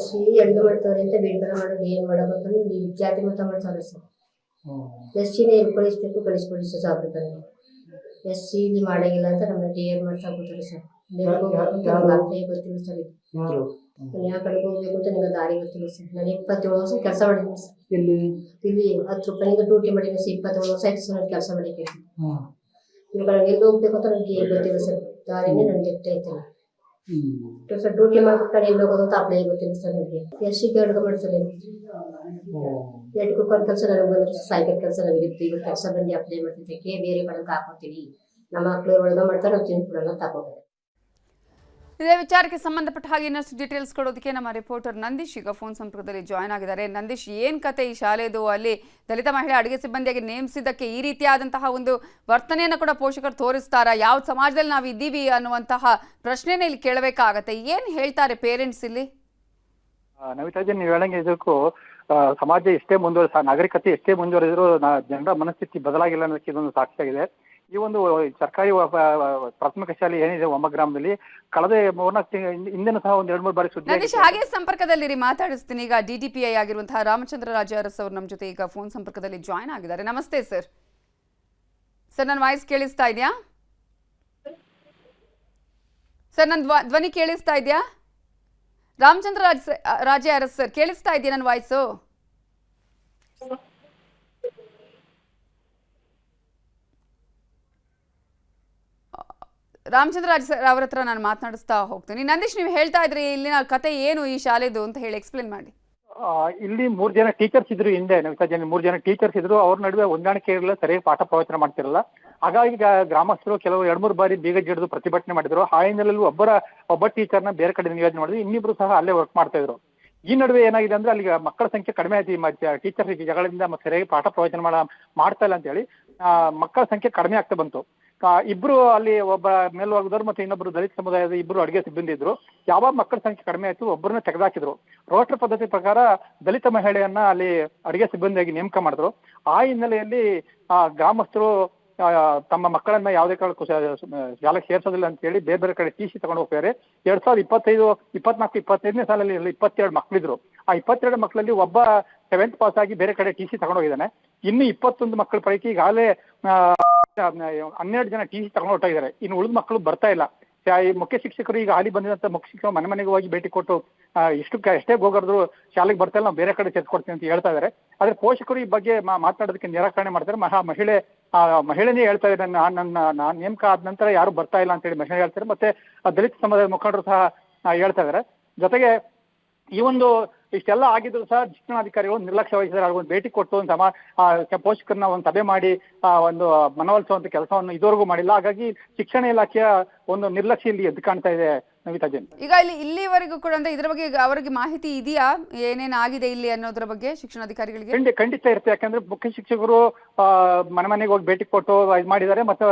ಎರಡು ಮಾಡ್ತಾವ್ರೆ ಅಂತ ಬೇಡ್ಬರ ಮಾಡೋದು. ಏನ್ ಮಾಡಬೇಕಂದ್ರೆ ನೀವು ಜಾತಿ ಮತ ಮಾಡ್ತಾವ್ರೆ ಸರ್. ಎಸ್ಸಿನೇ ಕಳಿಸ್ಬೇಕು, ಕಳಿಸ್ಕೊಡಿ ಸರ್ ಸಾಬ್ರಕಲ್ಲಿ. ಎಸ್ಸಿ ಇಲ್ಲಿ ಮಾಡಂಗಿಲ್ಲ ಅಂತ ನಮ್ಮ ಡಿ.ಆರ್ ಮಾಡ್ತಾ ಕೂತಾರೆ ಸರ್. ಗೊತ್ತಿಲ್ಲ ಸರ್. ಇದು ಯಾವ ಕಡೆಗೆ ಹೋಗ್ಬೇಕು ಅಂತ ನಿಮ್ಗೆ ದಾರಿ ಗೊತ್ತಿಲ್ಲ ಸರ್. ನಾನು 27 ವರ್ಷ ಕೆಲಸ ಮಾಡಿದ್ದೀನಿ ಸರ್. ಇಲ್ಲಿ 10 ರೂಪಾಯಿನಿಂದ ಡ್ಯೂಟಿ ಮಾಡಿದ್ದೀನಿ ಸರ್. 27 ವರ್ಷ ಆಯ್ತು ಸರ್ ನಾನು ಕೆಲಸ ಮಾಡಿಕ್ಕೆ. ಇವಾಗ ಎಲ್ಲಿ ಹೋಗ್ಬೇಕು ಅಂತ ನನಗೆ ಗೊತ್ತಿಲ್ಲ ಸರ್. ದಾರಿನೇ ನನಗೆ ಗೊತ್ತೈತಿಲ್ಲ ಸರ್. ಡ್ಯೂಟಿ ಮಾಡ್ಬಿಟ್ಟು ನಾನು ಎಲ್ಲಿ ಹೋಗೋದು ಅಂತ ಅಪ್ಲೈ ಗೊತ್ತಿಲ್ಲ ಸರ್. ನನಗೆ ಎಸ್ಸಿಗೆ ಅಡುಗೆ ಮಾಡ್ತಾರೆ. 2 ಕುಕ್ಕರ್ ಕೆಲಸ ನನಗೆ ಬಂದ್ರೆ ಸಾಯಂಕಾಲ ಕೆಲಸ ನನಗಿತ್ತು. ಈಗ ಕೆಲಸ ಬಂದು ಅಪ್ಲೈ ಮಾಡ್ತಿದ್ದಕ್ಕೆ ಬೇರೆ ಕಡೆಗೆ ಹಾಕೋತೀವಿ. ನಮ್ಮ ಮಕ್ಕಳು ಅಡುಗೆ ಮಾಡ್ತಾರೆ, ನಾವು ತಿನ್ಕೊಡಲ್ಲ ತಗೋಬೇಕು. ಇದೇ ವಿಚಾರಕ್ಕೆ ಸಂಬಂಧಪಟ್ಟ ಹಾಗೆ ಇನ್ನಷ್ಟು ಡೀಟೇಲ್ಸ್ ಕೊಡೋದಕ್ಕೆ ನಮ್ಮ ರಿಪೋರ್ಟರ್ ನಂದೀಶ್ ಈಗ ಫೋನ್ ಸಂಪರ್ಕದಲ್ಲಿ ಜಾಯ್ನ್ ಆಗಿದ್ದಾರೆ. ನಂದೀಶ್, ಏನ್ ಕತೆ ಈ ಶಾಲೆದು? ಅಲ್ಲಿ ದಲಿತ ಮಹಿಳೆ ಅಡುಗೆ ಸಿಬ್ಬಂದಿಯಾಗಿ ನೇಮಿಸಿದ್ದಕ್ಕೆ ಈ ರೀತಿಯಾದಂತಹ ಒಂದು ವರ್ತನೆಯನ್ನು ಕೂಡ ಪೋಷಕರು ತೋರಿಸ್ತಾರಾ? ಯಾವ ಸಮಾಜದಲ್ಲಿ ನಾವು ಇದ್ದೀವಿ ಅನ್ನುವಂತಹ ಪ್ರಶ್ನೆನೇ ಇಲ್ಲಿ ಕೇಳಬೇಕಾಗತ್ತೆ. ಏನ್ ಹೇಳ್ತಾರೆ ಪೇರೆಂಟ್ಸ್ ಇಲ್ಲಿ? ನವಿತಾಜಿ, ನೀವು ಹೇಳಂಗೆ ಇದಕ್ಕೂ ಸಮಾಜ ಎಷ್ಟೇ ನಾಗರಿಕತೆ ಎಷ್ಟೇ ಮುಂದುವರೆದ್ರು ಜನರ ಮನಸ್ಥಿತಿ ಬದಲಾಗಿಲ್ಲ ಅನ್ನೋದಕ್ಕೆ ಇದೊಂದು ಸಾಕ್ಷಿಯಾಗಿದೆ. ಈ ಒಂದು ಸರ್ಕಾರಿ ಪ್ರಾಥಮಿಕ ಶಾಲೆ ಏನಿದೆ ಒಮ್ಮ ಗ್ರಾಮದಲ್ಲಿ ಕಳೆದ 4 ಹಿಂದಿನ ಸಹ ಒಂದು 2-3 ಬಾರಿ ಸುದ್ದಿ. ಹಾಗೆ ಸಂಪರ್ಕದಲ್ಲಿ ಮಾತಾಡಿಸ್ತೀನಿ. ಈಗ DDPI ಆಗಿರುವಂತಹ ರಾಮಚಂದ್ರ ರಾಜ ಅರಸ್ ಅವರು ನಮ್ಮ ಜೊತೆ ಈಗ ಫೋನ್ ಸಂಪರ್ಕದಲ್ಲಿ ಜಾಯ್ನ್ ಆಗಿದ್ದಾರೆ. ನಮಸ್ತೆ ಸರ್. ಸರ್, ನನ್ನ ವಾಯ್ಸ್ ಕೇಳಿಸ್ತಾ ಇದೆಯಾ ಸರ್? ನನ್ನ ಧ್ವನಿ ಕೇಳಿಸ್ತಾ ಇದೆಯಾ? ರಾಮಚಂದ್ರ ರಾಜ ಅರಸ್ ಸರ್, ಕೇಳಿಸ್ತಾ ಇದೆಯಾ ನನ್ನ ವಾಯ್ಸು? ರಾಮಚಂದ್ರ ರಾಜ್ ಸರ್ ಅವ್ರ ಹತ್ರ ನಾನು ಮಾತನಾಡಿಸ್ತಾ ಹೋಗ್ತೀನಿ. ನಂದೀಶ್, ನೀವು ಹೇಳ್ತಾ ಇದ್ರಿ ಇಲ್ಲಿನ ಕತೆ ಏನು ಈ ಶಾಲೆದು ಅಂತ ಹೇಳಿ ಎಕ್ಸ್ಪ್ಲೇನ್ ಮಾಡಿ. ಇಲ್ಲಿ 3 ಜನ ಟೀಚರ್ಸ್ ಇದ್ರು. ಹಿಂದೆ 3 ಜನ ಟೀಚರ್ಸ್ ಇದ್ರು. ಅವ್ರ ನಡುವೆ ಹೊಂದಾಣಿಕೆ ಇರಲಿಲ್ಲ, ಸರಿಯಾಗಿ ಪಾಠ ಪ್ರವಚನ ಮಾಡ್ತಿರಲ್ಲ. ಹಾಗಾಗಿ ಗ್ರಾಮಸ್ಥರು ಕೆಲವು 2-3 ಬಾರಿ ಬೀಗ ಜಡಿದು ಪ್ರತಿಭಟನೆ ಮಾಡಿದ್ರು. ಆ ಹಿನ್ನೆಲೆಯಲ್ಲಿ ಒಬ್ಬ ಟೀಚರ್ನ ಬೇರೆ ಕಡೆ ನಿಯೋಜನೆ ಮಾಡಿದ್ರು. ಇನ್ನಿಬ್ರು ಸಹ ಅಲ್ಲೇ ವರ್ಕ್ ಮಾಡ್ತಾ ಇದ್ರು. ಈ ನಡುವೆ ಏನಾಗಿದೆ ಅಂದ್ರೆ ಅಲ್ಲಿ ಮಕ್ಕಳ ಸಂಖ್ಯೆ ಕಡಿಮೆ ಆಯ್ತು. ಟೀಚರ್ಸ್ ಜಗಳದಿಂದ ಸರಿಯಾಗಿ ಪಾಠ ಪ್ರವಚನ ಮಾಡ್ತಾ ಇಲ್ಲ ಅಂತ ಹೇಳಿ ಮಕ್ಕಳ ಸಂಖ್ಯೆ ಕಡಿಮೆ ಆಗ್ತಾ ಬಂತು. ಇಬ್ರು ಅಲ್ಲಿ ಒಬ್ಬ ಮೇಲ್ವರ್ಗದವ್ರು ಮತ್ತೆ ಇನ್ನೊಬ್ರು ದಲಿತ ಸಮುದಾಯದ ಇಬ್ರು ಅಡುಗೆ ಸಿಬ್ಬಂದಿ ಇದ್ರು. ಯಾವಾಗ ಮಕ್ಕಳ ಸಂಖ್ಯೆ ಕಡಿಮೆ ಆಯ್ತು ಒಬ್ಬರನ್ನ ತೆಗೆದಾಕಿದ್ರು. ರೋಸ್ಟರ್ ಪದ್ಧತಿ ಪ್ರಕಾರ ದಲಿತ ಮಹಿಳೆಯನ್ನ ಅಲ್ಲಿ ಅಡುಗೆ ಸಿಬ್ಬಂದಿಯಾಗಿ ನೇಮಕ ಮಾಡಿದ್ರು. ಆ ಹಿನ್ನೆಲೆಯಲ್ಲಿ ಗ್ರಾಮಸ್ಥರು ತಮ್ಮ ಮಕ್ಕಳನ್ನ ಯಾವುದೇ ಕಾರಣಕ್ಕೂ ಶಾಲೆಗೆ ಸೇರ್ಸೋದಿಲ್ಲ ಅಂತ ಹೇಳಿ ಬೇರೆ ಬೇರೆ ಕಡೆ ಟಿಸಿ ತಗೊಂಡು ಹೋಗ್ತಾರೆ. 2024-25ನೇ ಸಾಲಲ್ಲಿ 22 ಮಕ್ಕಳಿದ್ರು. ಆ 22 ಮಕ್ಕಳಲ್ಲಿ ಒಬ್ಬ 7th ಪಾಸ್ ಆಗಿ ಬೇರೆ ಕಡೆ ಟಿಸಿ ತಗೊಂಡೋಗಿದ್ದಾನೆ. ಇನ್ನು 21 ಮಕ್ಕಳ ಪೈಕಿ ಈಗಾಗಲೇ 12 ಜನ ಟಿಸಿ ತಗೊಂಡು ಹೊರಟಿದ್ದಾರೆ. ಇನ್ನು ಉಳಿದ ಮಕ್ಕಳು ಬರ್ತಾ ಇಲ್ಲ. ಈ ಮುಖ್ಯ ಶಿಕ್ಷಕರು ಈಗ ಹಾಲಿ ಬಂದಿದಂತ ಮುಖ್ಯ ಶಿಕ್ಷಕರು ಮನೆಗೆ ಹೋಗಿ ಭೇಟಿ ಕೊಟ್ಟು ಎಷ್ಟೇ ಹೋಗರ್ದ್ರು ಶಾಲೆಗೆ ಬರ್ತಾ ಇಲ್ಲ, ನಾವು ಬೇರೆ ಕಡೆ ಸೇರ್ಸ್ಕೊಡ್ತೀವಿ ಅಂತ ಹೇಳ್ತಾ ಇದ್ದಾರೆ. ಆದ್ರೆ ಪೋಷಕರು ಈ ಬಗ್ಗೆ ಮಾತನಾಡೋದಕ್ಕೆ ನಿರಾಕರಣೆ ಮಾಡ್ತಾರೆ. ಮಹಿಳೆನೇ ಹೇಳ್ತಾ ಇದ್ದಾರೆ, ನಾನು ನೇಮಕ ಆದ ನಂತರ ಯಾರು ಬರ್ತಾ ಇಲ್ಲ ಅಂತ ಹೇಳಿ ಮಹಿಳೆ ಹೇಳ್ತಾರೆ. ಮತ್ತೆ ದಲಿತ ಸಮುದಾಯದ ಮುಖಂಡರು ಸಹ ಹೇಳ್ತಾ ಇದ್ದಾರೆ. ಜೊತೆಗೆ ಈ ಒಂದು ಇಷ್ಟೆಲ್ಲ ಆಗಿದ್ರು ಸಹ ಶಿಕ್ಷಣಾಧಿಕಾರಿಗಳು ನಿರ್ಲಕ್ಷ್ಯ ವಹಿಸಿದ್ದಾರೆ. ಅವ್ರಿಗೊಂದು ಭೇಟಿ ಕೊಟ್ಟು ಒಂದು ಪೋಷಕರನ್ನ ಒಂದು ಸಭೆ ಮಾಡಿ ಒಂದು ಮನವೊಲಿಸುವಂತ ಕೆಲಸವನ್ನು ಇದುವರೆಗೂ ಮಾಡಿಲ್ಲ. ಹಾಗಾಗಿ ಶಿಕ್ಷಣ ಇಲಾಖೆಯ ಒಂದು ನಿರ್ಲಕ್ಷ್ಯ ಇಲ್ಲಿ ಎದ್ದು ಕಾಣ್ತಾ ಇದೆ ನವಿತಾ ಜೈನ್. ಈಗ ಇಲ್ಲಿವರೆಗೂ ಕೂಡ ಅಂದ್ರೆ ಇದ್ರ ಬಗ್ಗೆ ಅವರಿಗೆ ಮಾಹಿತಿ ಇದೆಯಾ, ಏನೇನ್ ಆಗಿದೆ ಇಲ್ಲಿ ಅನ್ನೋದ್ರ ಬಗ್ಗೆ ಶಿಕ್ಷಣಾಧಿಕಾರಿಗಳಿಗೆ? ಖಂಡಿತ ಇರುತ್ತೆ. ಯಾಕಂದ್ರೆ ಮುಖ್ಯ ಶಿಕ್ಷಕರು ಮನೆಗೆ ಹೋಗಿ ಭೇಟಿ ಕೊಟ್ಟು ಇದು ಮಾಡಿದ್ದಾರೆ. ಮತ್ತು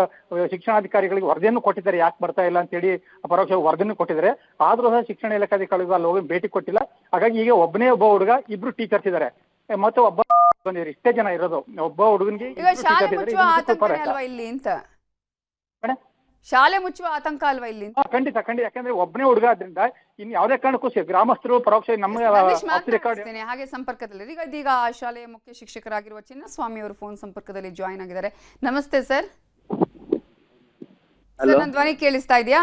ಶಿಕ್ಷಣಾಧಿಕಾರಿಗಳಿಗೆ ವರದಿಯನ್ನು ಕೊಟ್ಟಿದ್ದಾರೆ, ಯಾಕೆ ಬರ್ತಾ ಇಲ್ಲ ಅಂತ ಹೇಳಿ ಪರೋಕ್ಷ ವರದಿಯನ್ನು ಕೊಟ್ಟಿದ್ದಾರೆ. ಆದ್ರೂ ಸಹ ಶಿಕ್ಷಣ ಇಲಾಖಾಧಿಕಾರಿಗಳು ಅಲ್ಲಿ ಹೋಗಿ ಭೇಟಿ ಕೊಟ್ಟಿಲ್ಲ. ಹಾಗಾಗಿ ಈಗ ಒಬ್ಬ ಹುಡುಗ, ಇಬ್ರು ಟೀಚರ್ಸ್ ಇದ್ದಾರೆ, ಮತ್ತೆ ಒಬ್ಬ ಇಷ್ಟೇ ಜನ ಇರೋದು. ಒಬ್ಬ ಹುಡುಗನಿಗೆ ಈಗ ಶಾಲೆ ಮುಚ್ಚುವ ಆತಂಕ ಅಲ್ವಾ ಇಲ್ಲಿ ಅಂತ? ಶಾಲೆ ಮುಚ್ಚುವ ಆತಂಕ ಅಲ್ವಾ ಇಲ್ಲಿ? ಖಂಡಿತ. ಯಾಕಂದ್ರೆ ಒಬ್ಬನೇ ಹುಡುಗ ಆದ್ರಿಂದ ಇನ್ನು ಯಾವುದೇ ಕಾರಣಕ್ಕೂ ಗ್ರಾಮಸ್ಥರು ಪರೋಕ್ಷ ಹಾಗೆ ಸಂಪರ್ಕದಲ್ಲಿ ಈಗ ಆ ಶಾಲೆಯ ಮುಖ್ಯ ಶಿಕ್ಷಕರಾಗಿರುವ ಚಿನ್ನಸ್ವಾಮಿ ಅವರು ಫೋನ್ ಸಂಪರ್ಕದಲ್ಲಿ ಜಾಯಿನ್ ಆಗಿದ್ದಾರೆ. ನಮಸ್ತೆ ಸರ್. ನನ್ನ ಧ್ವನಿ ಕೇಳಿಸ್ತಾ ಇದೆಯಾ?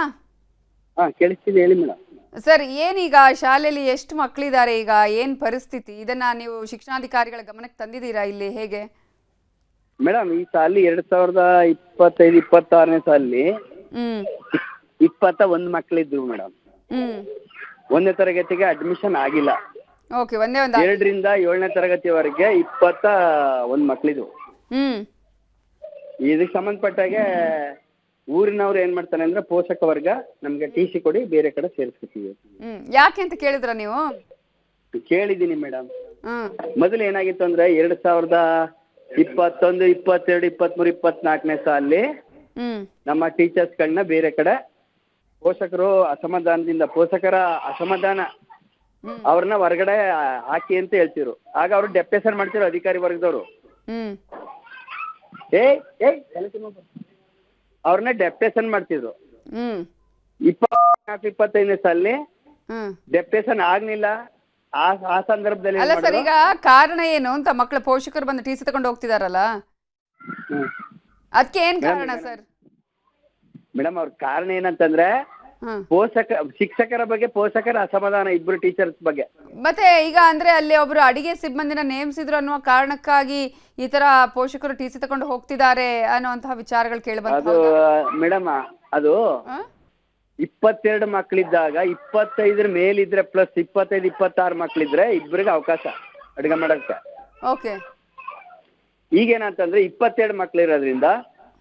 ಕೇಳಿಸ್ತಿದೆ, ಹೇಳಿ ಮೇಡಮ್. ಸರ್, ಏನೀಗ ಶಾಲೆಯಲ್ಲಿ ಎಷ್ಟು ಮಕ್ಕಳಿದ್ದಾರೆ, ಈಗ ಏನ್ ಪರಿಸ್ಥಿತಿ, ಇದನ್ನ ನೀವು ಶಿಕ್ಷಣಾಧಿಕಾರಿಗಳ ಗಮನಕ್ಕೆ ತಂದಿದ್ದೀರಾ ಇಲ್ಲಿ ಹೇಗೆ? ಮೇಡಮ್, ಈ ಸಾಲಿ 2025-26ನೇ ಸಾಲಿ 21 ಮಕ್ಕಳಿದ್ರು ಮೇಡಮ್. 1ನೇ ತರಗತಿಗೆ ಅಡ್ಮಿಷನ್ ಆಗಿಲ್ಲ. 2ರಿಂದ 7ನೇ ತರಗತಿವರೆಗೆ 21 ಮಕ್ಕಳಿದ್ವು. ಇದಕ್ಕೆ ಸಂಬಂಧಪಟ್ಟಾಗೆ ಊರಿನವ್ರು ಏನ್ ಮಾಡ್ತಾನೆ ಅಂದ್ರೆ ಪೋಷಕ ವರ್ಗ ನಮ್ಗೆ ಟಿಸಿ ಕೊಡಿ, ಬೇರೆ ಕಡೆ ಸೇರಿಸ್ಕೊತೀವಿ. ಯಾಕೆ ಅಂತ ಕೇಳಿದ್ರ ನೀವು? ಕೇಳಿದೀನಿ ಮೇಡಮ್. ಮೊದಲು ಏನಾಗಿತ್ತು ಅಂದ್ರೆ 2021, 22, 23, 24ನೇ ಸಾಲಿ ನಮ್ಮ ಟೀಚರ್ಸ್ ಗಳನ್ನ ಬೇರೆ ಕಡೆ ಪೋಷಕರ ಅಸಮಾಧಾನ ಅವ್ರನ್ನ ಹೊರಗಡೆ ಹಾಕಿ ಅಂತ ಹೇಳ್ತಿರು. ಆಗ ಅವ್ರು ಡೆಪ್ಯುಟೇಷನ್ ಮಾಡ್ತಿರು ಅಧಿಕಾರಿ ವರ್ಗದವ್ರು. ಅವ್ರನ್ನ ಡೆಪ್ಯುಟೇಷನ್ ಮಾಡ್ತಿದ್ರು. 24-25ನೇ ಸಾಲಿ ಡೆಪ್ಯುಟೇಷನ್ ಆಗ್ಲಿಲ್ಲ. ಆ ಸಂದರ್ಭದಲ್ಲಿ ಅಲ್ಲ ಸರ್, ಈಗ ಕಾರಣ ಏನು ಅಂತ ಮಕ್ಕಳ ಪೋಷಕರು ಬಂದು ಟಿಸಿ ತಗೊಂಡು ಹೋಗ್ತಿದಾರಲ್ಲ, ಅದಕ್ಕೆ ಏನ್ ಕಾರಣ ಸರ್? ಮೇಡಮ್, ಅವ್ರ ಕಾರಣ ಏನಂತಂದ್ರೆ ಶಿಕ್ಷಕರ ಬಗ್ಗೆ ಪೋಷಕರ ಅಸಮಾಧಾನ, ಇಬ್ರು ಟೀಚರ್ಸ್ ಬಗ್ಗೆ. ಮತ್ತೆ ಈಗ ಅಂದ್ರೆ ಅಲ್ಲಿ ಒಬ್ರು ಅಡಿಗೆ ಸಿಬ್ಬಂದಿನ ನೇಮಿಸಿದ್ರು ಅನ್ನುವ ಕಾರಣಕ್ಕಾಗಿ ಈ ತರ ಪೋಷಕರು ಟಿಸಿ ತಗೊಂಡು ಹೋಗ್ತಿದ್ದಾರೆ ಅನ್ನುವಂತಹ ವಿಚಾರಗಳು ಕೇಳಿಬಂತು. ಮೇಡಮ್, ಅದು 22 ಮಕ್ಕಳಿದ್ದಾಗ 25 ಮೇಲಿದ್ರೆ ಪ್ಲಸ್ 25-26 ಮಕ್ಕಳಿದ್ರೆ ಇಬ್ಬರಿಗೆ ಅವಕಾಶ ಅಡುಗೆ ಮಾಡಕ್ಕೆ. ಈಗೇನಂತಂದ್ರೆ 22 ಮಕ್ಕಳಿರೋದ್ರಿಂದ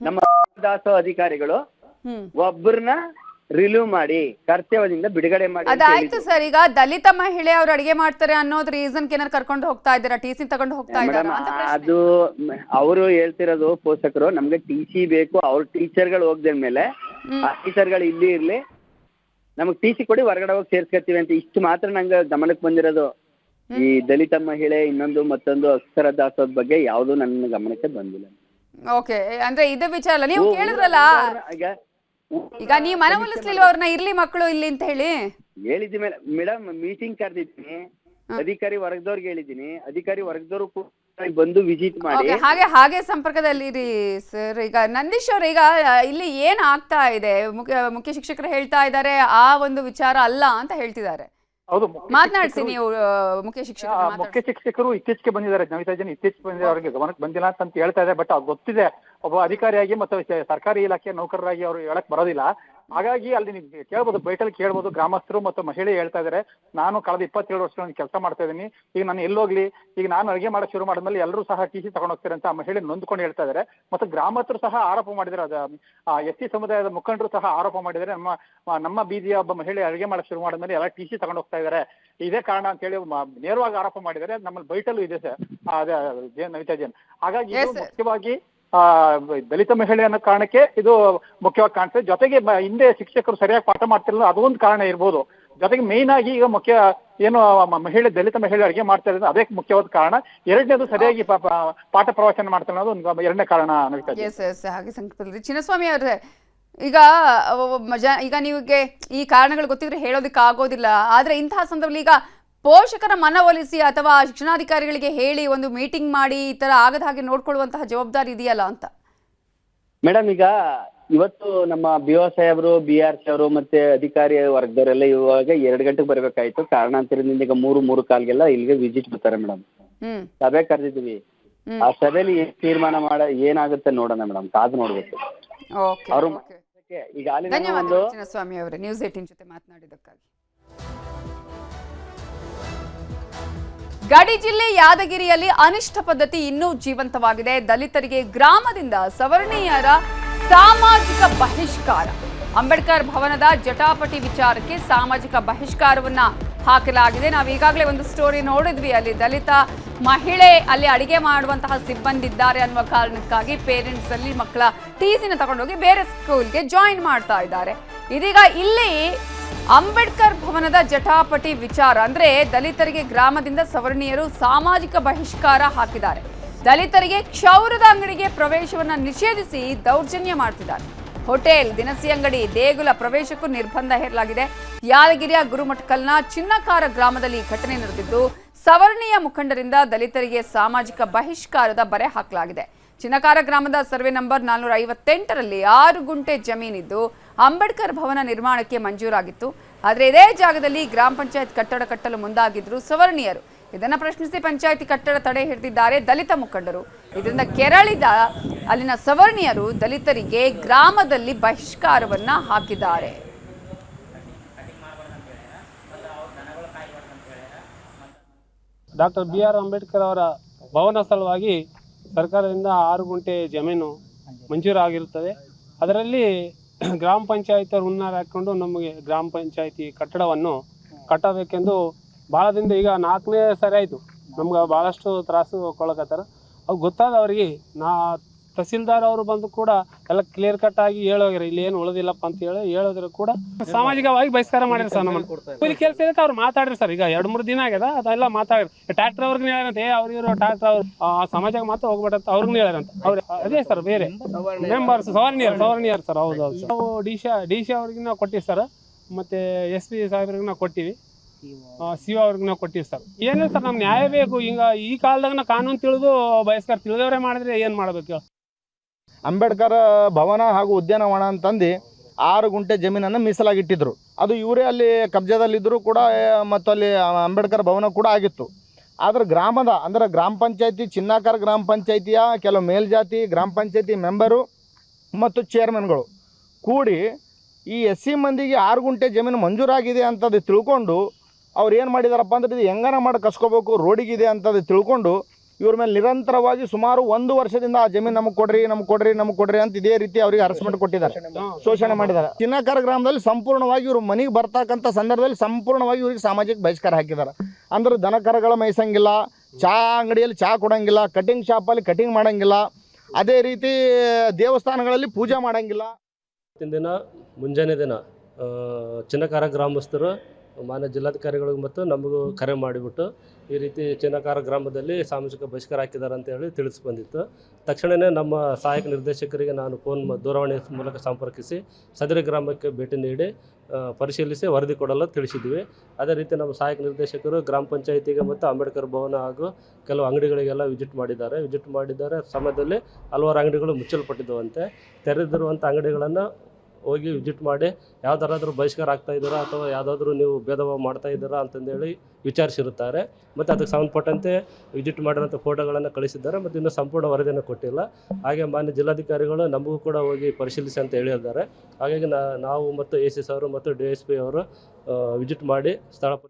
ನಮ್ಮ ದಾಸೋಹ ಅಧಿಕಾರಿಗಳು ಒಬ್ಬರನ್ನ ರಿಲೀವ್ ಮಾಡಿ ಕರ್ತವ್ಯದಿಂದ ಬಿಡುಗಡೆ ಮಾಡಿ. ಅದಾಯ್ತು ಸರ್. ಈಗ ದಲಿತ ಮಹಿಳೆ ಅವ್ರು ಅಡಿಗೆ ಮಾಡ್ತಾರೆ ಅನ್ನೋದು ರೀಸನ್ ಏನಾರು ಕರ್ಕೊಂಡು ಹೋಗ್ತಾ ಇದ್ದೀರಾ, ಟಿಸಿ ತಗೊಂಡು ಹೋಗ್ತಾ ಇದ್ದೀರಾ? ಅದು ಅವರು ಹೇಳ್ತಿರೋದು ಪೋಷಕರು ನಮ್ಗೆ ಟಿಸಿ ಬೇಕು, ಅವ್ರ ಟೀಚರ್ಗಳು ಹೋಗ್ದ ಮೇಲೆ ಆ ಟೀಚರ್ಗಳು ಇಲ್ಲಿ ಇರ್ಲಿ, ನಮಗ್ ಟಿಸಿ ಕೊಡಿ, ಹೊರಗಡೆ ಹೋಗಿ ಸೇರ್ಸ್ಕೊತೀವಿ ಅಂತ. ಇಷ್ಟು ಮಾತ್ರ ನಂಗೆ ಗಮನಕ್ಕೆ ಬಂದಿರೋದು. ಈ ದಲಿತ ಮಹಿಳೆ ಮತ್ತೊಂದು ಅಕ್ಷರ ದಾಸೋಹದ ಬಗ್ಗೆ ಯಾವ್ದು ನನ್ನ ಗಮನಕ್ಕೆ ಬಂದಿಲ್ಲ. ಓಕೆ, ಅಂದ್ರೆ ಇದು ವಿಚಾರ ಅಲ್ಲ, ನೀವು ಕೇಳಿದ್ರಲ್ಲ, ಈಗ ನೀವು ಮನವೊಲಿಸ್ಲಿಲ್ವ ಅವ್ರನ್ನ ಇರ್ಲಿ ಮಕ್ಕಳು ಇಲ್ಲಿ ಅಂತ ಹೇಳಿ? ಹೇಳಿದ್ದಿ ಮೇಡಮ್, ಮೀಟಿಂಗ್ ಕರೆದಿದ್ದೀನಿ, ಅಧಿಕಾರಿ ವರ್ಗದವ್ರಿಗೆ ಹೇಳಿದ್ದೀನಿ. ಅಧಿಕಾರಿ ವರ್ಗದವ್ರು ಬಂದು ವಿಸಿಟ್ ಮಾಡಿ ಹಾಗೆ ಸಂಪರ್ಕದಲ್ಲಿ ಇರಿ ಸರ್. ಈಗ ನಂದೀಶ್ ಅವ್ರ, ಈಗ ಇಲ್ಲಿ ಏನ್ ಆಗ್ತಾ ಇದೆ, ಮುಖ್ಯ ಶಿಕ್ಷಕರು ಹೇಳ್ತಾ ಇದ್ದಾರೆ ಆ ಒಂದು ವಿಚಾರ ಅಲ್ಲ ಅಂತ ಹೇಳ್ತಿದ್ದಾರೆ. ಹೌದು, ಮಾತನಾಡಿಸಿ ನೀವು ಮುಖ್ಯ ಶಿಕ್ಷಕರು ಇತ್ತೀಚೆಗೆ ಬಂದಿದ್ದಾರೆ. ನವಿತಾ ಜನ ಇತ್ತೀಚೆಗೆ ಬಂದಿದ್ದಾರೆ, ಅವರಿಗೆ ಗಮನಕ್ಕೆ ಬಂದಿಲ್ಲ ಅಂತ ಹೇಳ್ತಾ ಇದೆ. ಬಟ್ ಅವ್ರು ಗೊತ್ತಿದೆ, ಒಬ್ಬ ಅಧಿಕಾರಿಯಾಗಿ ಮತ್ತು ಸರ್ಕಾರಿ ಇಲಾಖೆಯ ನೌಕರರಾಗಿ ಅವರು ಹೇಳಕ್ ಬರೋದಿಲ್ಲ. ಹಾಗಾಗಿ ಅಲ್ಲಿ ನೀವು ಕೇಳ್ಬೋದು, ಬೈಟಲ್ಲಿ ಕೇಳ್ಬೋದು. ಗ್ರಾಮಸ್ಥರು ಮತ್ತು ಮಹಿಳೆ ಹೇಳ್ತಾ ಇದ್ದಾರೆ, ನಾನು ಕಳೆದ 27 ವರ್ಷಗಳಿಂದ ಕೆಲಸ ಮಾಡ್ತಾ ಇದ್ದೀನಿ, ಈಗ ನಾನು ಎಲ್ಲೋಗ್ಲಿ, ಈಗ ನಾನು ಅಡುಗೆ ಮಾಡಕ್ ಶುರು ಮಾಡಿದ್ಮೇಲೆ ಎಲ್ಲರೂ ಸಹ ಟಿಸಿ ತಗೊಂಡು ಹೋಗ್ತಾರೆ ಅಂತ ಆ ಮಹಿಳೆ ನೊಂದ್ಕೊಂಡು ಹೇಳ್ತಾ ಇದ್ದಾರೆ. ಮತ್ತು ಗ್ರಾಮಸ್ಥರು ಸಹ ಆರೋಪ ಮಾಡಿದ್ದಾರೆ, SC ಸಮುದಾಯದ ಮುಖಂಡರು ಸಹ ಆರೋಪ ಮಾಡಿದ್ದಾರೆ, ನಮ್ಮ ಬೀದಿಯ ಒಬ್ಬ ಮಹಿಳೆ ಅಡುಗೆ ಮಾಡಕ್ ಶುರು ಮಾಡಿದ್ಮೇಲೆ ಎಲ್ಲ ಟಿಸಿ ತಗೊಂಡು ಹೋಗ್ತಾ ಇದ್ದಾರೆ, ಇದೇ ಕಾರಣ ಅಂತ ಹೇಳಿ ನೇರವಾಗಿ ಆರೋಪ ಮಾಡಿದ್ದಾರೆ. ನಮ್ಮಲ್ಲಿ ಬೈಟಲ್ಲೂ ಇದೆ ಸರ್ ನವಿತಾ ಜೈನ್. ಹಾಗಾಗಿ ಮುಖ್ಯವಾಗಿ ದಲಿತ ಮಹಿಳೆ ಅನ್ನೋ ಕಾರಣಕ್ಕೆ ಇದು ಮುಖ್ಯವಾಗಿ ಕಾಣ್ತದೆ. ಜೊತೆಗೆ ಹಿಂದೆ ಶಿಕ್ಷಕರು ಸರಿಯಾಗಿ ಪಾಠ ಮಾಡ್ತಿರಲಿಲ್ಲ, ಅದೊಂದು ಕಾರಣ ಇರ್ಬೋದು. ಜೊತೆಗೆ ಮೇನ್ ಆಗಿ ಈಗ ಮುಖ್ಯ ಏನು ದಲಿತ ಮಹಿಳೆ ಅಡುಗೆ ಮಾಡ್ತಾ ಇರೋದು ಅದೇ ಮುಖ್ಯವಾದ ಕಾರಣ. ಎರಡನೇದು ಸರಿಯಾಗಿ ಪಾಠ ಪ್ರವಚನ ಮಾಡ್ತಾರೆ ಅನ್ನೋದು ಒಂದು ಎರಡನೇ ಕಾರಣ. ಹಾಗೆ ಸಂಕಲ್ಪದಲ್ಲಿ ಚಿನ್ನಸ್ವಾಮಿ ಅವರೇ, ಈಗ ನಿಮಗೆ ಈ ಕಾರಣಗಳು ಗೊತ್ತಿದ್ರೆ ಹೇಳೋದಕ್ಕೆ ಆಗೋದಿಲ್ಲ. ಆದ್ರೆ ಇಂತಹ ಸಂದರ್ಭದಲ್ಲಿ ಈಗ ಪೋಷಕರ ಮನವೊಲಿಸಿ ಅಥವಾ ಶಿಕ್ಷಣಾಧಿಕಾರಿಗಳಿಗೆ ಹೇಳಿ ಒಂದು ಮೀಟಿಂಗ್ ಮಾಡಿ ಈ ತರ ಆಗದ ಹಾಗೆ ನೋಡ್ಕೊಳ್ಳುವಂತಹ ಜವಾಬ್ದಾರಿ ಇದೆಯಲ್ಲ ಅಂತ. ಮೇಡಮ್, ಈಗ ಇವತ್ತು ನಮ್ಮ BO ಸಾಹೇಬರು, BRC ಅವರು ಮತ್ತೆ ಅಧಿಕಾರಿ ವರ್ಗದವರೆಲ್ಲ ಇವಾಗ 2 ಗಂಟೆಗೆ ಬರ್ಬೇಕಾಯ್ತು. ಕಾರಣಾಂತರದಿಂದ ಈಗ 3:45ಗೆಲ್ಲ ಇಲ್ಲಿಗೆ ವಿಸಿಟ್ ಬರ್ತಾರೆ ಮೇಡಮ್. ಸಭೆ ಕರೆದಿದ್ದೀವಿ. ಆ ಸಭೆಯಲ್ಲಿ ತೀರ್ಮಾನ ಏನಾಗುತ್ತೆ ನೋಡೋಣ ಮೇಡಮ್, ಕಾದು ನೋಡ್ಬೇಕು. ಅವರು ಈಗ ಧನ್ಯವಾದ ಚಿನ್ನಸ್ವಾಮಿ ಅವರೇ ನ್ಯೂಸ್ 18 ಜೊತೆ ಮಾತನಾಡಿದ್ದಕ್ಕಾಗಿ. ಗಡಿ ಜಿಲ್ಲೆ ಯಾದಗಿರಿಯಲ್ಲಿ ಅನಿಷ್ಟ ಪದ್ಧತಿ ಇನ್ನೂ ಜೀವಂತವಾಗಿದೆ. ದಲಿತರಿಗೆ ಗ್ರಾಮದಿಂದ ಸವರ್ಣೀಯರ ಸಾಮಾಜಿಕ ಬಹಿಷ್ಕಾರ. ಅಂಬೇಡ್ಕರ್ ಭವನದ ಜಟಾಪಟಿ ವಿಚಾರಕ್ಕೆ ಸಾಮಾಜಿಕ ಬಹಿಷ್ಕಾರವನ್ನ ಹಾಕಲಾಗಿದೆ. ನಾವು ಈಗಾಗಲೇ ಒಂದು ಸ್ಟೋರಿ ನೋಡಿದ್ವಿ. ಅಲ್ಲಿ ದಲಿತ ಮಹಿಳೆ ಅಲ್ಲಿ ಅಡಿಗೆ ಮಾಡುವಂತಹ ಸಿಬ್ಬಂದಿ ಇದ್ದಾರೆ ಅನ್ನುವ ಕಾರಣಕ್ಕಾಗಿ ಪೇರೆಂಟ್ಸ್ ಅಲ್ಲಿ ಮಕ್ಕಳ ಟೀಸಿನ ತಗೊಂಡೋಗಿ ಬೇರೆ ಸ್ಕೂಲ್ಗೆ ಜಾಯಿನ್ ಮಾಡ್ತಾ ಇದ್ದಾರೆ. ಇದೀಗ ಇಲ್ಲಿ ಅಂಬೇಡ್ಕರ್ ಭವನದ ಜಟಾಪಟಿ ವಿಚಾರ ಅಂದ್ರೆ ದಲಿತರಿಗೆ ಗ್ರಾಮದಿಂದ ಸವರ್ಣೀಯರು ಸಾಮಾಜಿಕ ಬಹಿಷ್ಕಾರ ಹಾಕಿದ್ದಾರೆ. ದಲಿತರಿಗೆ ಕ್ಷೌರದ ಅಂಗಡಿಗೆ ಪ್ರವೇಶವನ್ನ ನಿಷೇಧಿಸಿ ದೌರ್ಜನ್ಯ ಮಾಡ್ತಿದ್ದಾರೆ. ಹೋಟೆಲ್, ದಿನಸಿ ಅಂಗಡಿ, ದೇಗುಲ ಪ್ರವೇಶಕ್ಕೂ ನಿರ್ಬಂಧ ಹೇರಲಾಗಿದೆ. ಯಾದಗಿರಿಯ ಗುರುಮಠಕಲ್ನ ಚಿನ್ನಕಾರ ಗ್ರಾಮದಲ್ಲಿ ಘಟನೆ ನಡೆದಿದ್ದು ಸವರ್ಣೀಯ ಮುಖಂಡರಿಂದ ದಲಿತರಿಗೆ ಸಾಮಾಜಿಕ ಬಹಿಷ್ಕಾರದ ಬರೆ ಹಾಕಲಾಗಿದೆ. ಚಿನ್ನಕಾರ ಗ್ರಾಮದ ಸರ್ವೆ ನಂಬರ್ 458ರಲ್ಲಿ 6 ಗುಂಟೆ ಜಮೀನಿದ್ದು ಅಂಬೇಡ್ಕರ್ ಭವನ ನಿರ್ಮಾಣಕ್ಕೆ ಮಂಜೂರಾಗಿತ್ತು. ಆದರೆ ಇದೇ ಜಾಗದಲ್ಲಿ ಗ್ರಾಮ ಪಂಚಾಯತ್ ಕಟ್ಟಡ ಕಟ್ಟಲು ಮುಂದಾಗಿದ್ರು ಸವರ್ಣೀಯರು. ಇದನ್ನು ಪ್ರಶ್ನಿಸಿ ಪಂಚಾಯಿತಿ ಕಟ್ಟಡ ತಡೆ ಹಿಡಿದಿದ್ದಾರೆ ದಲಿತ ಮುಖಂಡರು. ಇದರಿಂದ ಕೆರಳಿದ ಅಲ್ಲಿನ ಸವರ್ಣೀಯರು ದಲಿತರಿಗೆ ಗ್ರಾಮದಲ್ಲಿ ಬಹಿಷ್ಕಾರವನ್ನ ಹಾಕಿದ್ದಾರೆ. ಡಾಕ್ಟರ್ BR ಅಂಬೇಡ್ಕರ್ ಅವರ ಭವನ ಸಲುವಾಗಿ ಸರ್ಕಾರದಿಂದ 6 ಗುಂಟೆ ಜಮೀನು ಮಂಜೂರಾಗಿರುತ್ತದೆ. ಅದರಲ್ಲಿ ಗ್ರಾಮ ಪಂಚಾಯತ್ ಅವರು ಹುನ್ನಾರ ಹಾಕ್ಕೊಂಡು ನಮಗೆ ಗ್ರಾಮ ಪಂಚಾಯತಿ ಕಟ್ಟಡವನ್ನು ಕಟ್ಟಬೇಕೆಂದು ಭಾಳ ದಿನದ ಈಗ 4ನೇ ಸರಿ ಆಯಿತು ನಮ್ಗೆ ಭಾಳಷ್ಟು ತ್ರಾಸು ಕೊಳಕತ್ತಾರ. ಅವು ಗೊತ್ತಾದವ್ರಿಗೆ ತಹಸೀಲ್ದಾರ್ ಅವರು ಬಂದು ಕೂಡ ಎಲ್ಲ ಕ್ಲಿಯರ್ ಕಟ್ ಆಗಿ ಹೇಳೋಗ್ಯಾರ, ಇಲ್ಲಿ ಏನು ಉಳಿದಿಲ್ಲಪ್ಪ ಅಂತ ಹೇಳೋದ್ರ ಕೂಡ ಸಾಮಾಜಿಕವಾಗಿ ಬಹಿಷ್ಕಾರ ಮಾಡಿರಿ ಸರ್. ನಮ್ಮ ಕೂಲಿ ಕೆಲಸ ಇರುತ್ತೆ ಅವ್ರು ಮಾತಾಡ್ರಿ ಸರ್. ಈಗ 2-3 ದಿನ ಆಗ್ಯದ ಅದೆಲ್ಲ ಮಾತಾಡ್ರಿ. ಟ್ರ್ಯಾಕ್ಟರ್ ಅವ್ರಿಗೆ ಹೇಳ್ಯಾರಂತೆ, ಅವ್ರಿಗಿರೋ ಟ್ರ್ಯಾಕ್ಟರ್ ಅವ್ರು ಸಮಾಜಕ್ಕೆ ಮಾತ್ರ ಹೋಗ್ಬೇಡಂತ ಅವ್ರಿಗೆ ಹೇಳ್ಯಾರಂತ. ಅವ್ರು ಅದೇ ಸರ್ ಬೇರೆ ಮೆಂಬರ್ಸ್ ಸವರ್ಣೀಯರ್ ಸರ್. ಹೌದು ನಾವು ಡಿ ಸಿ ಅವ್ರಿಗೆ ನಾವು ಕೊಟ್ಟಿವಿ ಸರ್, ಮತ್ತು SP ಸಾಹೇಬ್ರಿಗೆ ನಾವು ಕೊಟ್ಟಿವಿ, CO ಅವ್ರಿಗೆ ನಾವು ಕೊಟ್ಟಿವಿ ಸರ್. ಏನಿಲ್ಲ ಸರ್, ನಮ್ಗೆ ನ್ಯಾಯ ಬೇಕು. ಈಗ ಈ ಕಾಲದಾಗ ನಾವು ಕಾನೂನು ತಿಳಿದು ಬಹಿಷ್ಕಾರ ತಿಳಿದವರೇ ಮಾಡಿದ್ರೆ ಏನು ಮಾಡ್ಬೇಕು? ಅಂಬೇಡ್ಕರ್ ಭವನ ಹಾಗೂ ಉದ್ಯಾನವನ ಅಂತಂದು 6 ಗುಂಟೆ ಜಮೀನನ್ನು ಮೀಸಲಾಗಿಟ್ಟಿದ್ರು. ಅದು ಇವರೇ ಅಲ್ಲಿ ಕಬ್ಜಾದಲ್ಲಿದ್ದರೂ ಕೂಡ ಮತ್ತು ಅಲ್ಲಿ ಅಂಬೇಡ್ಕರ್ ಭವನ ಕೂಡ ಆಗಿತ್ತು. ಆದರೆ ಗ್ರಾಮದ ಅಂದರೆ ಗ್ರಾಮ ಪಂಚಾಯತಿ ಚಿನ್ನಾಕಾರ ಗ್ರಾಮ ಪಂಚಾಯತಿಯ ಕೆಲವು ಮೇಲ್ಜಾತಿ ಗ್ರಾಮ ಪಂಚಾಯತಿ ಮೆಂಬರು ಮತ್ತು ಚೇರ್ಮನ್ಗಳು ಕೂಡಿ ಈ SC ಮಂದಿಗೆ 6 ಗುಂಟೆ ಜಮೀನು ಮಂಜೂರಾಗಿದೆ ಅಂತದ್ದು ತಿಳ್ಕೊಂಡು ಅವ್ರು ಏನು ಮಾಡಿದಾರಪ್ಪ ಅಂದರೆ ಇದು ಹೆಂಗನ ಮಾಡಿ ಕಸ್ಕೋಬೇಕು, ರೋಡಿಗಿದೆ ಅಂತದ್ದು ತಿಳ್ಕೊಂಡು ಇವ್ರ ಮೇಲೆ ನಿರಂತರವಾಗಿ ಸುಮಾರು 1 ವರ್ಷದಿಂದ ಆ ಜಮೀನು ನಮಗೆ ಕೊಡ್ರಿ ಅಂತ ಇದೇ ರೀತಿ ಅವರಿಗೆ ಹರಸ್ಮೆಂಟ್ ಕೊಟ್ಟಿದ್ದಾರೆ, ಶೋಷಣೆ ಮಾಡಿದ್ದಾರೆ. ಚಿನ್ನಕಾರ ಗ್ರಾಮದಲ್ಲಿ ಸಂಪೂರ್ಣವಾಗಿ ಇವರು ಮನೆಗೆ ಬರ್ತಕ್ಕಂಥ ಸಂದರ್ಭದಲ್ಲಿ ಸಂಪೂರ್ಣವಾಗಿ ಇವ್ರಿಗೆ ಸಾಮಾಜಿಕ ಬಹಿಷ್ಕಾರ ಹಾಕಿದ್ದಾರೆ. ಅಂದ್ರೆ ದನ ಕರಗಳ ಮೇಯಿಸಂಗಿಲ್ಲ, ಚಹಾ ಅಂಗಡಿಯಲ್ಲಿ ಚಹಾ ಕೊಡಂಗಿಲ್ಲ, ಕಟಿಂಗ್ ಶಾಪಲ್ಲಿ ಕಟಿಂಗ್ ಮಾಡೋಂಗಿಲ್ಲ, ಅದೇ ರೀತಿ ದೇವಸ್ಥಾನಗಳಲ್ಲಿ ಪೂಜೆ ಮಾಡೋಂಗಿಲ್ಲ. ದಿನ ಮುಂಜಾನೆ ದಿನ ಚಿನ್ನಕಾರ ಗ್ರಾಮಸ್ಥರು ಮಾನ್ಯ ಜಿಲ್ಲಾಧಿಕಾರಿಗಳಿಗೂ ಮತ್ತು ನಮಗೂ ಕರೆ ಮಾಡಿಬಿಟ್ಟು ಈ ರೀತಿ ಚಿನ್ನಕಾರ ಗ್ರಾಮದಲ್ಲಿ ಸಾಮಾಜಿಕ ಬಹಿಷ್ಕಾರ ಹಾಕಿದ್ದಾರೆ ಅಂತೇಳಿ ತಿಳಿಸಿ ಬಂದಿತ್ತು. ತಕ್ಷಣವೇ ನಮ್ಮ ಸಹಾಯಕ ನಿರ್ದೇಶಕರಿಗೆ ನಾನು ದೂರವಾಣಿ ಮೂಲಕ ಸಂಪರ್ಕಿಸಿ ಸದರಿ ಗ್ರಾಮಕ್ಕೆ ಭೇಟಿ ನೀಡಿ ಪರಿಶೀಲಿಸಿ ವರದಿ ಕೊಡಲು ತಿಳಿಸಿದ್ವಿ. ಅದೇ ರೀತಿ ನಮ್ಮ ಸಹಾಯಕ ನಿರ್ದೇಶಕರು ಗ್ರಾಮ ಪಂಚಾಯಿತಿಗೆ ಮತ್ತು ಅಂಬೇಡ್ಕರ್ ಭವನ ಹಾಗೂ ಕೆಲವು ಅಂಗಡಿಗಳಿಗೆಲ್ಲ ವಿಸಿಟ್ ಮಾಡಿದ್ದಾರೆ. ಸಮಯದಲ್ಲಿ ಹಲವಾರು ಅಂಗಡಿಗಳು ಮುಚ್ಚಲ್ಪಟ್ಟಿದ್ದವಂತೆ. ತೆರೆದಿರುವಂಥ ಅಂಗಡಿಗಳನ್ನು ಹೋಗಿ ವಿಸಿಟ್ ಮಾಡಿ ಯಾವುದಾದ್ರೂ ಬಹಿಷ್ಕಾರ ಆಗ್ತಾ ಇದ್ದೀರಾ ಅಥವಾ ಯಾವುದಾದ್ರೂ ನೀವು ಭೇದ ಭಾವ ಮಾಡ್ತಾ ಇದ್ದೀರಾ ಅಂತಂದೇಳಿ ವಿಚಾರಿಸಿರುತ್ತಾರೆ. ಮತ್ತು ಅದಕ್ಕೆ ಸಂಬಂಧಪಟ್ಟಂತೆ ವಿಸಿಟ್ ಮಾಡಿರೋಂಥ ಫೋಟೋಗಳನ್ನು ಕಳಿಸಿದ್ದಾರೆ ಮತ್ತು ಇನ್ನೂ ಸಂಪೂರ್ಣ ವರದಿಯನ್ನು ಕೊಟ್ಟಿಲ್ಲ. ಹಾಗೆ ಮಾನ್ಯ ಜಿಲ್ಲಾಧಿಕಾರಿಗಳು ನಮಗೂ ಕೂಡ ಹೋಗಿ ಪರಿಶೀಲಿಸಿ ಅಂತ ಹೇಳಿದ್ದಾರೆ. ಹಾಗಾಗಿ ನಾವು ಮತ್ತು AC ಸಾರು ಮತ್ತು DSP ಅವರು ವಿಸಿಟ್ ಮಾಡಿ ಸ್ಥಳ